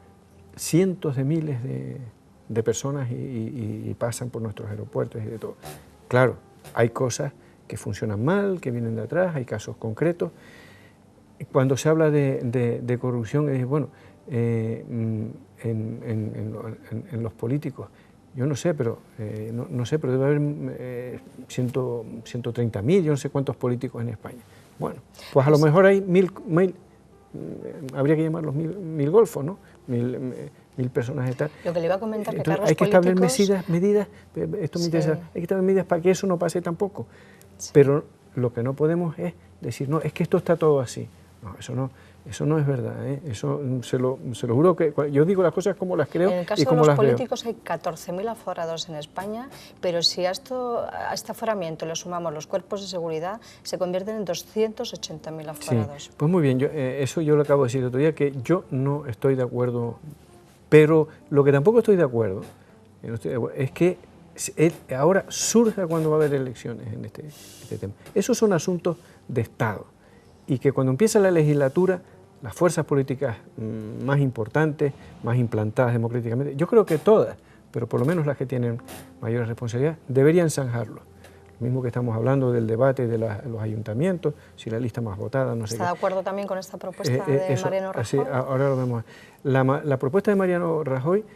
cientos de miles de personas y pasan por nuestros aeropuertos y de todo. Claro, hay cosas que funcionan mal, que vienen de atrás, hay casos concretos. Cuando se habla de corrupción, es bueno, en los políticos, yo no sé, pero pero debe haber 130.000, yo no sé cuántos políticos en España. Bueno, pues a lo mejor hay habría que llamarlos mil golfos, ¿no? Mil personas de tal. Lo que le iba a comentar, que entonces, hay que establecer medidas, esto me interesa, hay que establecer medidas para que eso no pase tampoco. Sí. Pero lo que no podemos es decir, no, es que esto está todo así. No, eso no es verdad, ¿eh? Eso se lo juro que yo digo las cosas como las creo y como las veo. En el caso de los políticos hay 14.000 aforados en España, pero si a este aforamiento le sumamos los cuerpos de seguridad, se convierten en 280.000 aforados. Sí, pues muy bien, eso yo lo acabo de decir el otro día, que yo no estoy de acuerdo, pero lo que tampoco estoy de acuerdo es que ahora surja cuando va a haber elecciones en este tema. Esos son asuntos de Estado. Y que cuando empieza la legislatura, las fuerzas políticas más importantes, más implantadas democráticamente, yo creo que todas, pero por lo menos las que tienen mayores responsabilidades, deberían zanjarlo. Lo mismo que estamos hablando del debate de los ayuntamientos, si la lista más votada, no sé qué. ¿Está de acuerdo también con esta propuesta de Mariano Rajoy? Sí, ahora lo vemos. La propuesta de Mariano Rajoy,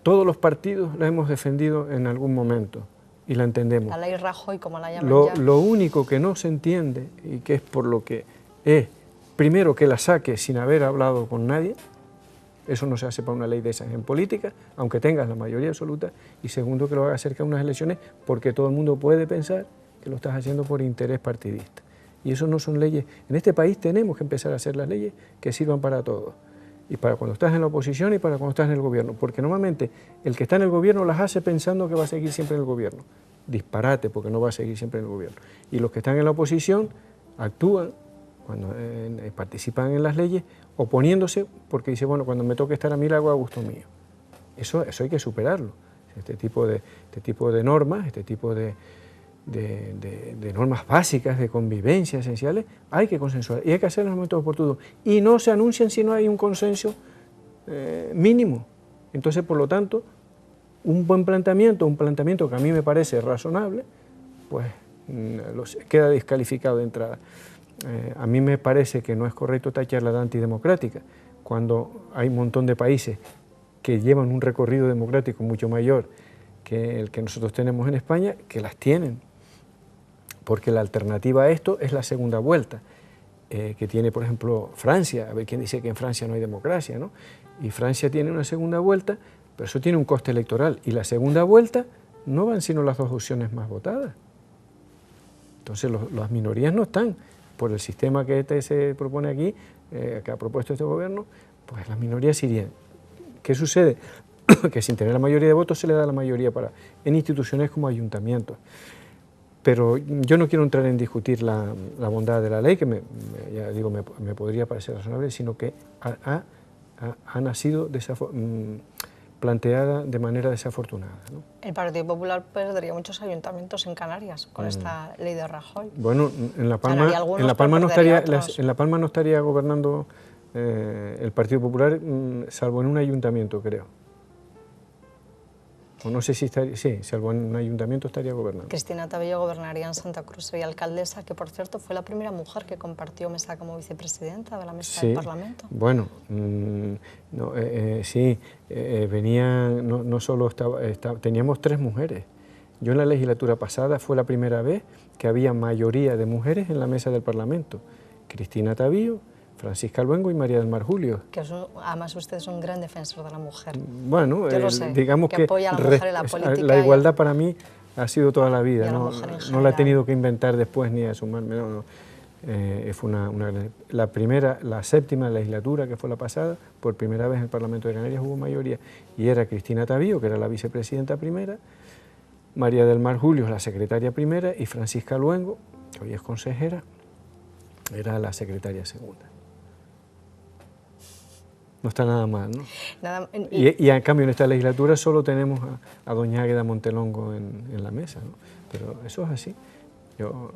todos los partidos la hemos defendido en algún momento. Y la entendemos. La ley Rajoy, como la llaman ya. Lo único que no se entiende, y que es por lo que es, primero, que la saque sin haber hablado con nadie, eso no se hace para una ley de esas en política, aunque tengas la mayoría absoluta, y segundo, que lo haga cerca de unas elecciones, porque todo el mundo puede pensar que lo estás haciendo por interés partidista. Y eso no son leyes. En este país tenemos que empezar a hacer las leyes que sirvan para todos. Y para cuando estás en la oposición y para cuando estás en el gobierno, porque normalmente el que está en el gobierno las hace pensando que va a seguir siempre en el gobierno. Disparate, porque no va a seguir siempre en el gobierno. Y los que están en la oposición actúan, cuando participan en las leyes, oponiéndose porque dice, bueno, cuando me toque estar a mí, lo hago a gusto mío. Eso hay que superarlo. Este tipo de normas, este tipo de normas básicas de convivencia esenciales, hay que consensuar y hay que hacer en los momentos oportunos. Y no se anuncian si no hay un consenso mínimo. Entonces, por lo tanto, un buen planteamiento, un planteamiento que a mí me parece razonable, pues queda descalificado de entrada. A mí me parece que no es correcto tacharla de antidemocrática, cuando hay un montón de países que llevan un recorrido democrático mucho mayor que el que nosotros tenemos en España, que las tienen. Porque la alternativa a esto es la segunda vuelta, que tiene, por ejemplo, Francia. A ver quién dice que en Francia no hay democracia, ¿no? Y Francia tiene una segunda vuelta, pero eso tiene un coste electoral. Y la segunda vuelta no van sino las dos opciones más votadas. Entonces las minorías no están. Por el sistema que se propone aquí, que ha propuesto este gobierno, pues las minorías irían. ¿Qué sucede? Que sin tener la mayoría de votos se le da la mayoría en instituciones como ayuntamientos. Pero yo no quiero entrar en discutir la bondad de la ley, que ya digo, me podría parecer razonable, sino que ha nacido planteada de manera desafortunada, ¿no? El Partido Popular perdería muchos ayuntamientos en Canarias con esta ley de Rajoy. Bueno, en La Palma no estaría gobernando el Partido Popular, salvo en un ayuntamiento, creo. O no sé si estaría, sí, salvo en un ayuntamiento estaría gobernando. Cristina Tabillo gobernaría en Santa Cruz, sería alcaldesa, que por cierto fue la primera mujer que compartió mesa como vicepresidenta de la mesa del Parlamento. Bueno, sí, venían, no solo teníamos 3 mujeres. Yo en la legislatura pasada fue la primera vez que había mayoría de mujeres en la mesa del Parlamento. Cristina Tabillo, Francisca Luengo y María del Mar Julio. Que además usted es un gran defensor de la mujer. Bueno, yo lo sé, digamos que apoya a la mujer en la política. La igualdad para mí ha sido toda la vida, no la he tenido que inventar después ni a sumarme, fue la séptima legislatura, que fue la pasada, por primera vez en el Parlamento de Canarias hubo mayoría, y era Cristina Tabillo, que era la vicepresidenta primera, María del Mar Julio, la secretaria primera, y Francisca Luengo, que hoy es consejera, era la secretaria segunda. No está nada mal, ¿no? Y en cambio en esta legislatura solo tenemos a doña Águeda Montelongo en la mesa, ¿no? Pero eso es así. Yo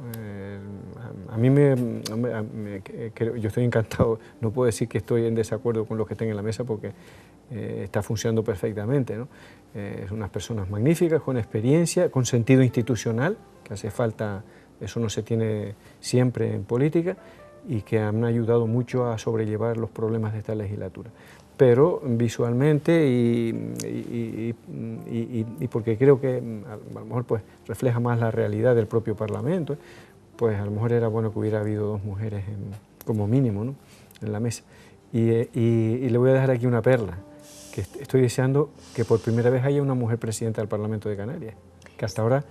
estoy encantado, no puedo decir que estoy en desacuerdo con los que estén en la mesa porque está funcionando perfectamente, ¿no? Son unas personas magníficas, con experiencia, con sentido institucional, que hace falta, eso no se tiene siempre en política, y que han ayudado mucho a sobrellevar los problemas de esta legislatura. Pero visualmente y porque creo que a lo mejor pues refleja más la realidad del propio Parlamento, pues a lo mejor era bueno que hubiera habido 2 mujeres como mínimo, ¿no?, en la mesa. Y le voy a dejar aquí una perla, que estoy deseando que por primera vez haya una mujer presidenta del Parlamento de Canarias, que hasta ahora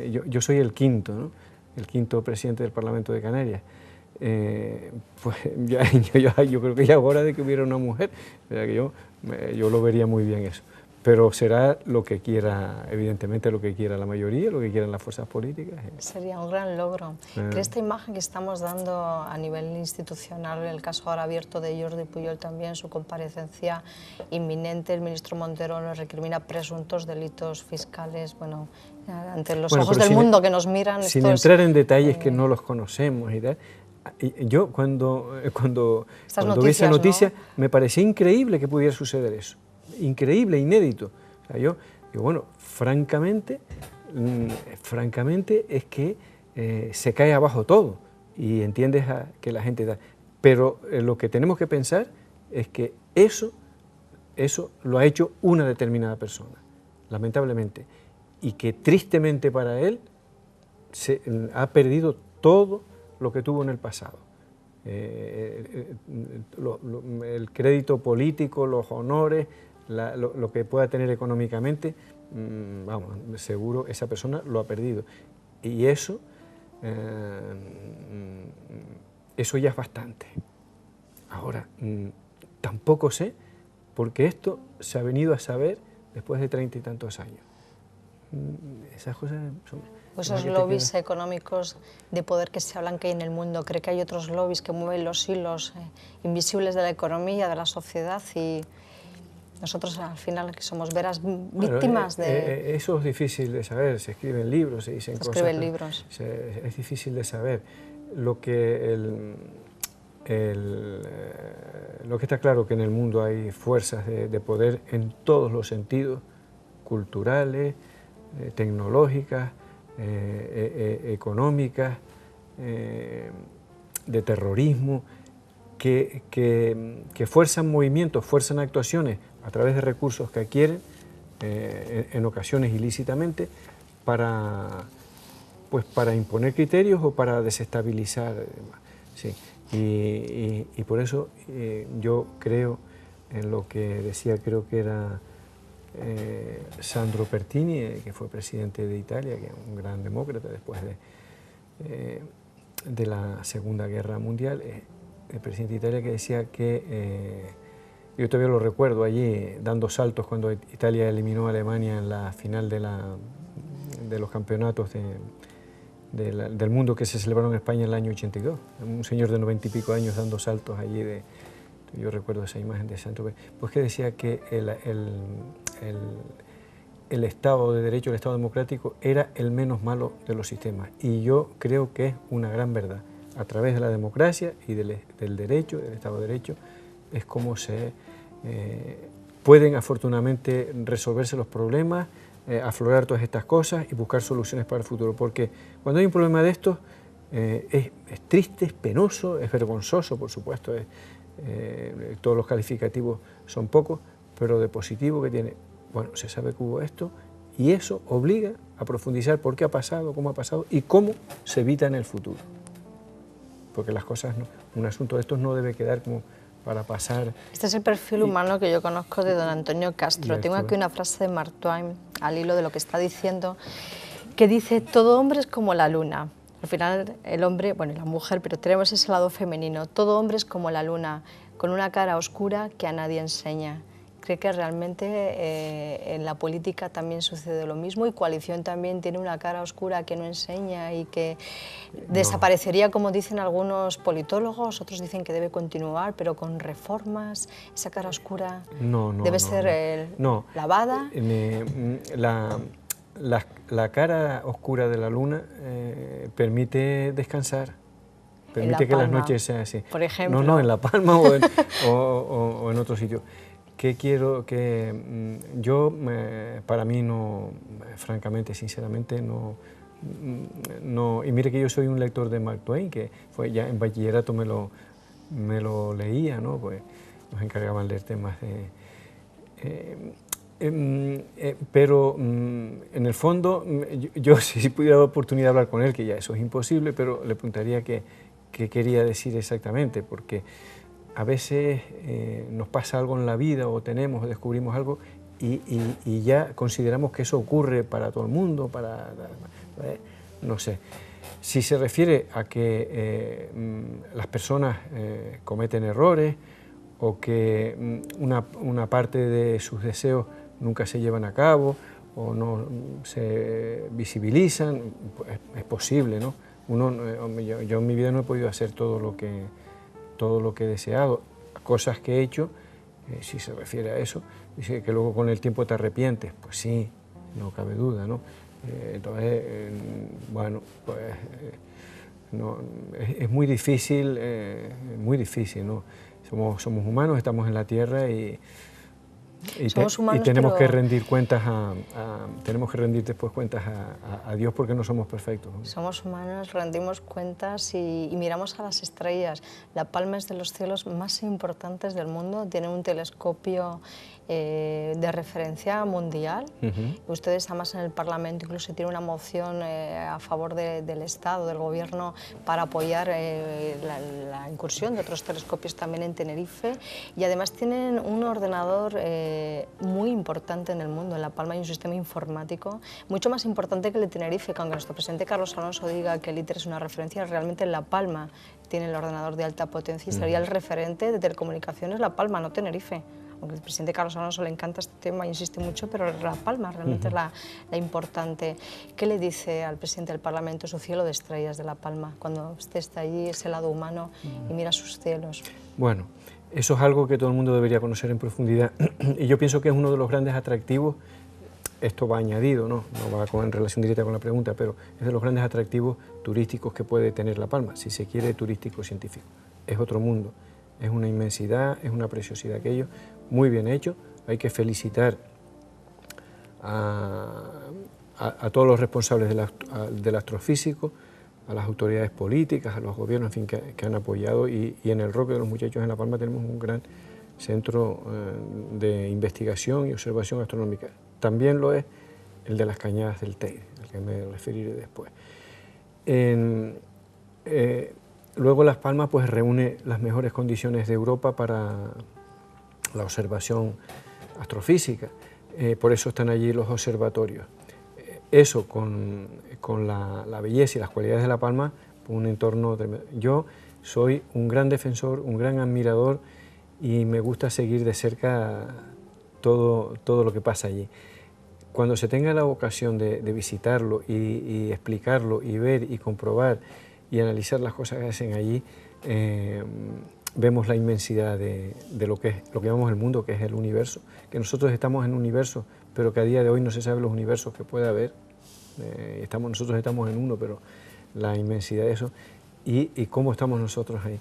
yo soy el quinto, ¿no?, el quinto presidente del Parlamento de Canarias. pues yo creo que ya es hora de que hubiera una mujer, o sea, que yo lo vería muy bien eso. Pero será lo que quiera, evidentemente, lo que quiera la mayoría, lo que quieran las fuerzas políticas. Sería un gran logro. Que esta imagen que estamos dando a nivel institucional, el caso ahora abierto de Jordi Pujol también, su comparecencia inminente, el ministro Montero nos recrimina presuntos delitos fiscales, bueno, ante los ojos del mundo que nos miran. Sin entrar en detalles que no los conocemos y tal. Yo cuando vi esa noticia, ¿no?, me parecía increíble que pudiera suceder eso. Increíble, inédito. O sea, yo bueno, francamente es que se cae abajo todo y entiendes que la gente da. Pero lo que tenemos que pensar es que eso lo ha hecho una determinada persona, lamentablemente, y que tristemente para él ha perdido todo lo que tuvo en el pasado. El crédito político, los honores, lo que pueda tener económicamente, vamos, seguro esa persona lo ha perdido. Y eso ya es bastante. Ahora, tampoco sé, porque esto se ha venido a saber después de 30 y tantos años. Esas cosas son... Pues esos lobbies económicos de poder que se hablan que hay en el mundo, ¿cree que hay otros lobbies que mueven los hilos invisibles de la economía, de la sociedad, y nosotros al final que somos veras víctimas de...? Eso es difícil de saber, se escriben libros, se dicen cosas... Se escriben libros. Es difícil de saber. Lo que está claro que en el mundo hay fuerzas de poder en todos los sentidos, culturales, tecnológicas, económicas, de terrorismo, que fuerzan movimientos, fuerzan actuaciones a través de recursos que adquieren, en ocasiones ilícitamente, para imponer criterios o para desestabilizar. Sí. Y por eso yo creo en lo que decía, creo que era Sandro Pertini, que fue presidente de Italia, que es un gran demócrata después de la Segunda Guerra Mundial, el presidente de Italia, que decía que, yo todavía lo recuerdo allí, dando saltos cuando Italia eliminó a Alemania en la final de los campeonatos del mundo que se celebraron en España en el año 82. Un señor de 90 y pico años dando saltos allí, yo recuerdo esa imagen de Sandro Pertini, pues que decía que el Estado de Derecho, el Estado democrático, era el menos malo de los sistemas. Y yo creo que es una gran verdad. A través de la democracia y del derecho, del Estado de Derecho, es como pueden afortunadamente resolverse los problemas, aflorar todas estas cosas y buscar soluciones para el futuro. Porque cuando hay un problema de estos, es triste, es penoso, es vergonzoso, por supuesto. Todos los calificativos son pocos, pero de positivo que tiene, bueno, se sabe que hubo esto, y eso obliga a profundizar por qué ha pasado, cómo ha pasado y cómo se evita en el futuro. Porque las cosas, un asunto de estos no debe quedar como para pasar. Este es el perfil humano que yo conozco de don Antonio Castro. Tengo aquí una frase de Mark Twain, al hilo de lo que está diciendo, que dice: todo hombre es como la luna. Al final el hombre, bueno, y la mujer, pero tenemos ese lado femenino. Todo hombre es como la luna, con una cara oscura que a nadie enseña. ¿Cree que realmente en la política también sucede lo mismo y Coalición también tiene una cara oscura que no enseña y que desaparecería, como dicen algunos politólogos? Otros dicen que debe continuar, pero con reformas. ¿Esa cara oscura debe ser lavada? La cara oscura de la luna permite descansar, permite que las noches sean así. Por ejemplo. No, en La Palma o en otro sitio. ¿Qué quiero? Que yo, para mí, no, francamente, sinceramente, no, y mire que yo soy un lector de Mark Twain, que fue ya en bachillerato me lo leía, ¿no? Pues nos encargaban leer temas pero en el fondo, yo si pudiera la oportunidad de hablar con él, que ya eso es imposible, pero le preguntaría qué quería decir exactamente, porque a veces nos pasa algo en la vida o descubrimos algo y ya consideramos que eso ocurre para todo el mundo, no sé. Si se refiere a que las personas cometen errores o que una parte de sus deseos nunca se llevan a cabo o no se visibilizan, pues es posible, ¿no? Yo en mi vida no he podido hacer todo lo que he deseado, cosas que he hecho, si se refiere a eso, dice que luego con el tiempo te arrepientes, pues sí, no cabe duda, ¿no? Entonces, bueno, pues no, es muy difícil, ¿no? Somos humanos, estamos en la Tierra y tenemos que rendir cuentas tenemos que rendir después cuentas a Dios porque no somos perfectos, ¿no? Somos humanos, rendimos cuentas y miramos a las estrellas. La Palma es de los cielos más importantes del mundo, tiene un telescopio de referencia mundial. Ustedes además en el Parlamento incluso tienen una moción a favor del Estado, del Gobierno, para apoyar la incursión de otros telescopios también en Tenerife, y además tienen un ordenador muy importante en el mundo. En La Palma hay un sistema informático mucho más importante que el de Tenerife, que aunque nuestro presidente Carlos Alonso diga que el ITER es una referencia, realmente en La Palma tiene el ordenador de alta potencia y sería el referente de telecomunicaciones La Palma, no Tenerife. Aunque al presidente Carlos Alonso le encanta este tema, insiste mucho, pero La Palma realmente es la importante. ¿Qué le dice al presidente del Parlamento su cielo de estrellas de La Palma, cuando usted está allí, ese lado humano, y mira sus cielos? Bueno, eso es algo que todo el mundo debería conocer en profundidad y yo pienso que es uno de los grandes atractivos. Esto va añadido, no va en relación directa con la pregunta, pero es de los grandes atractivos turísticos que puede tener La Palma, si se quiere turístico-científico. Es otro mundo, es una inmensidad, es una preciosidad aquello, muy bien hecho. Hay que felicitar a todos los responsables del astrofísico, a las autoridades políticas, a los gobiernos, en fin, que han apoyado, y en el Roque de los Muchachos en La Palma tenemos un gran centro de investigación y observación astronómica. También lo es el de las Cañadas del Teide, al que me referiré después. Luego Las Palmas pues reúne las mejores condiciones de Europa para la observación astrofísica, por eso están allí los observatorios. Eso con la belleza y las cualidades de La Palma, un entorno tremendo. Yo soy un gran defensor, un gran admirador, y me gusta seguir de cerca todo lo que pasa allí. Cuando se tenga la ocasión de visitarlo y explicarlo y ver y comprobar y analizar las cosas que hacen allí, vemos la inmensidad de lo que llamamos el mundo, que es el universo, que nosotros estamos en un universo, pero que a día de hoy no se sabe los universos que puede haber. Nosotros estamos en uno, pero la inmensidad de eso y cómo estamos nosotros ahí.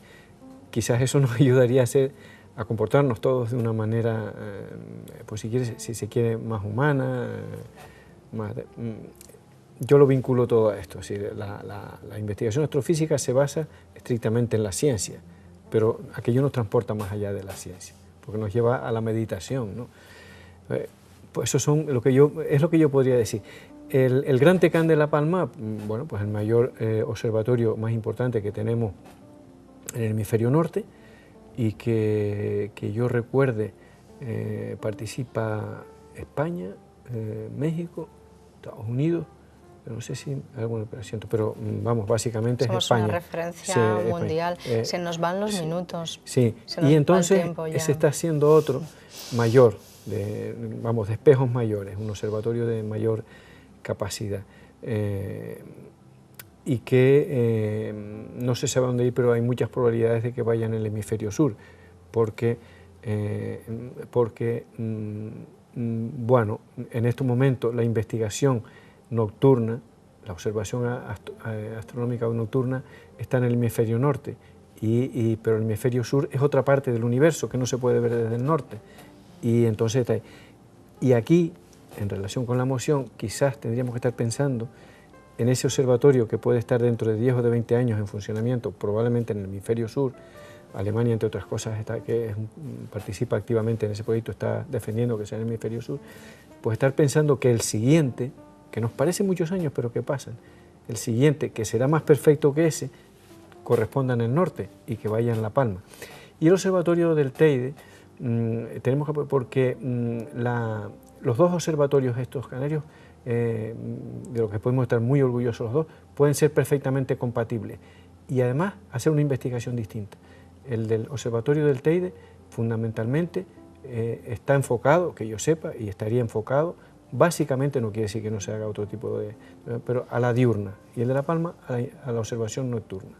Quizás eso nos ayudaría a comportarnos todos de una manera, pues si se quiere, más humana. Yo lo vinculo todo a esto. La investigación astrofísica se basa estrictamente en la ciencia, pero aquello nos transporta más allá de la ciencia, porque nos lleva a la meditación, ¿no? Pues eso es lo que yo podría decir. El Gran Tecán de La Palma, bueno, pues el mayor observatorio más importante que tenemos en el hemisferio norte, y que yo recuerde participa España, México, Estados Unidos, no sé si alguna operación, pero vamos, básicamente somos es España. Somos una referencia mundial, se nos van los minutos. Sí, y entonces se está haciendo otro mayor, de espejos mayores, un observatorio de mayor capacidad. Y que no se sabe dónde ir, pero hay muchas probabilidades de que vaya en el hemisferio sur, porque bueno, en estos momentos la investigación nocturna, la observación astronómica nocturna está en el hemisferio norte, pero el hemisferio sur es otra parte del universo que no se puede ver desde el norte, y entonces está ahí. Y aquí, en relación con la moción, quizás tendríamos que estar pensando en ese observatorio que puede estar dentro de 10 o de 20 años en funcionamiento, probablemente en el hemisferio sur. Alemania, entre otras cosas, participa activamente en ese proyecto, está defendiendo que sea en el hemisferio sur, pues estar pensando que el siguiente, que nos parece muchos años, pero que pasan, el siguiente, que será más perfecto que ese, corresponda en el norte y que vaya en La Palma. Y el observatorio del Teide, porque los dos observatorios estos canarios de lo que podemos estar muy orgullosos los dos, pueden ser perfectamente compatibles. Y además hacer una investigación distinta. El del Observatorio del Teide, fundamentalmente, está enfocado, que yo sepa, y estaría enfocado, básicamente, no quiere decir que no se haga otro tipo de, pero a la diurna, y el de La Palma a la observación nocturna.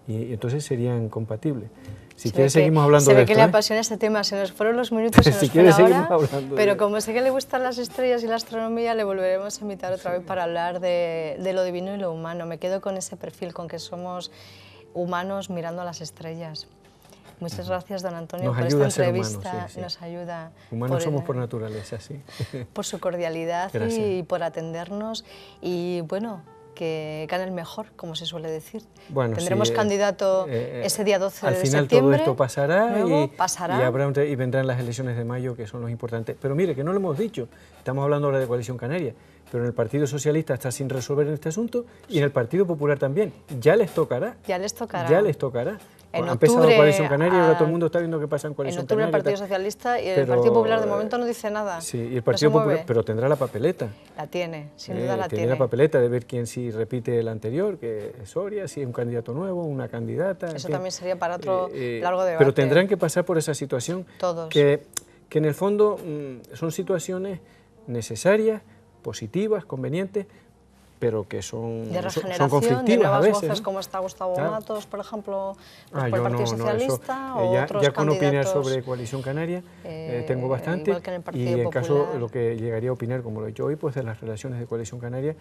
Y entonces serían compatibles. Si quieres seguimos hablando de esto. Se ve que le apasiona este tema, se nos fueron los minutos, se nos fue la hora, pero como sé que le gustan las estrellas y la astronomía, le volveremos a invitar otra vez para hablar de lo divino y lo humano. Me quedo con ese perfil, con que somos humanos mirando a las estrellas. Muchas gracias, don Antonio, por esta entrevista. Humanos, sí. Nos ayuda. Humanos somos por naturaleza, sí. Por su cordialidad y por atendernos. Y bueno, que gane el mejor, como se suele decir. Bueno, tendremos candidato ese día 12 de septiembre. Al final todo esto pasará, y vendrán las elecciones de mayo, que son los importantes. Pero mire, que no lo hemos dicho, estamos hablando ahora de Coalición Canaria, pero en el Partido Socialista está sin resolver en este asunto y en el Partido Popular también. Ya les tocará. Ya les tocará. Ya les tocará. En ha empezado Coalición Canaria y ahora todo el mundo mundo está viendo qué pasa en Coalición Canaria. En octubre el Partido Socialista y el Partido Popular de momento no dice nada. Sí, y el Partido Popular, pero tendrá la papeleta. La tiene, sin duda la tiene. Tiene la papeleta de ver quién sí repite el anterior, que es Soria, si es un candidato nuevo, una candidata. Eso también sería para otro largo debate. Pero tendrán que pasar por esa situación. Todos. Que en el fondo son situaciones necesarias, positivas, convenientes, pero que son conflictivas de nuevas a veces, voces, ¿no? Como está Gustavo Matos, por ejemplo, por el yo Partido Socialista, o otros ya con opinar candidatos, sobre Coalición Canaria tengo bastante, igual que en el Partido y en Popular. caso lo que llegaría a opinar, como lo he hecho hoy, pues de las relaciones de Coalición Canaria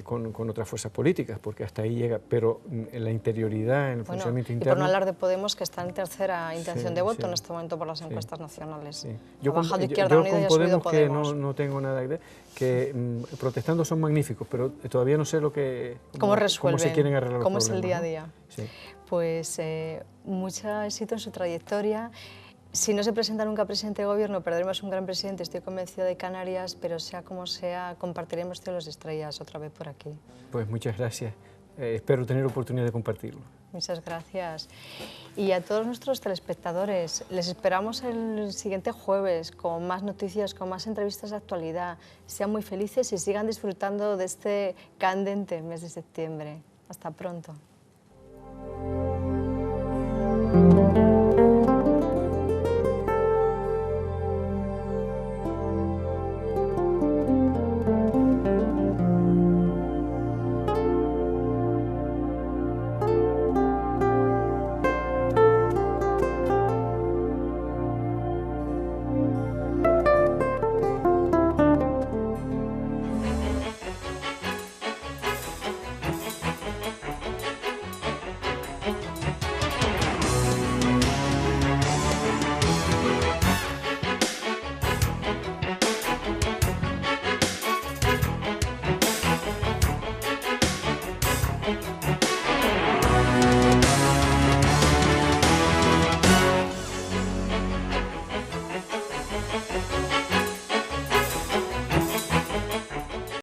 con otras fuerzas políticas, porque hasta ahí llega, pero en la interioridad, en el funcionamiento interno... Y por no hablar de Podemos, que está en tercera intención de voto en este momento por las encuestas nacionales. Sí. Ha bajado Izquierda Unida y ha subido Podemos. Que no tengo nada que ver, que protestando son magníficos, pero todavía no sé cómo resuelven, se quieren arreglar los cómo problemas, es el día a día. ¿no? Sí. Pues mucho éxito en su trayectoria. Si no se presenta nunca presidente de gobierno, perderemos un gran presidente, estoy convencida, de Canarias, pero sea como sea, compartiremos Cielos y Estrellas otra vez por aquí. Pues muchas gracias. Espero tener oportunidad de compartirlo. Muchas gracias. Y a todos nuestros telespectadores, les esperamos el siguiente jueves con más noticias, con más entrevistas de actualidad. Sean muy felices y sigan disfrutando de este candente mes de septiembre. Hasta pronto.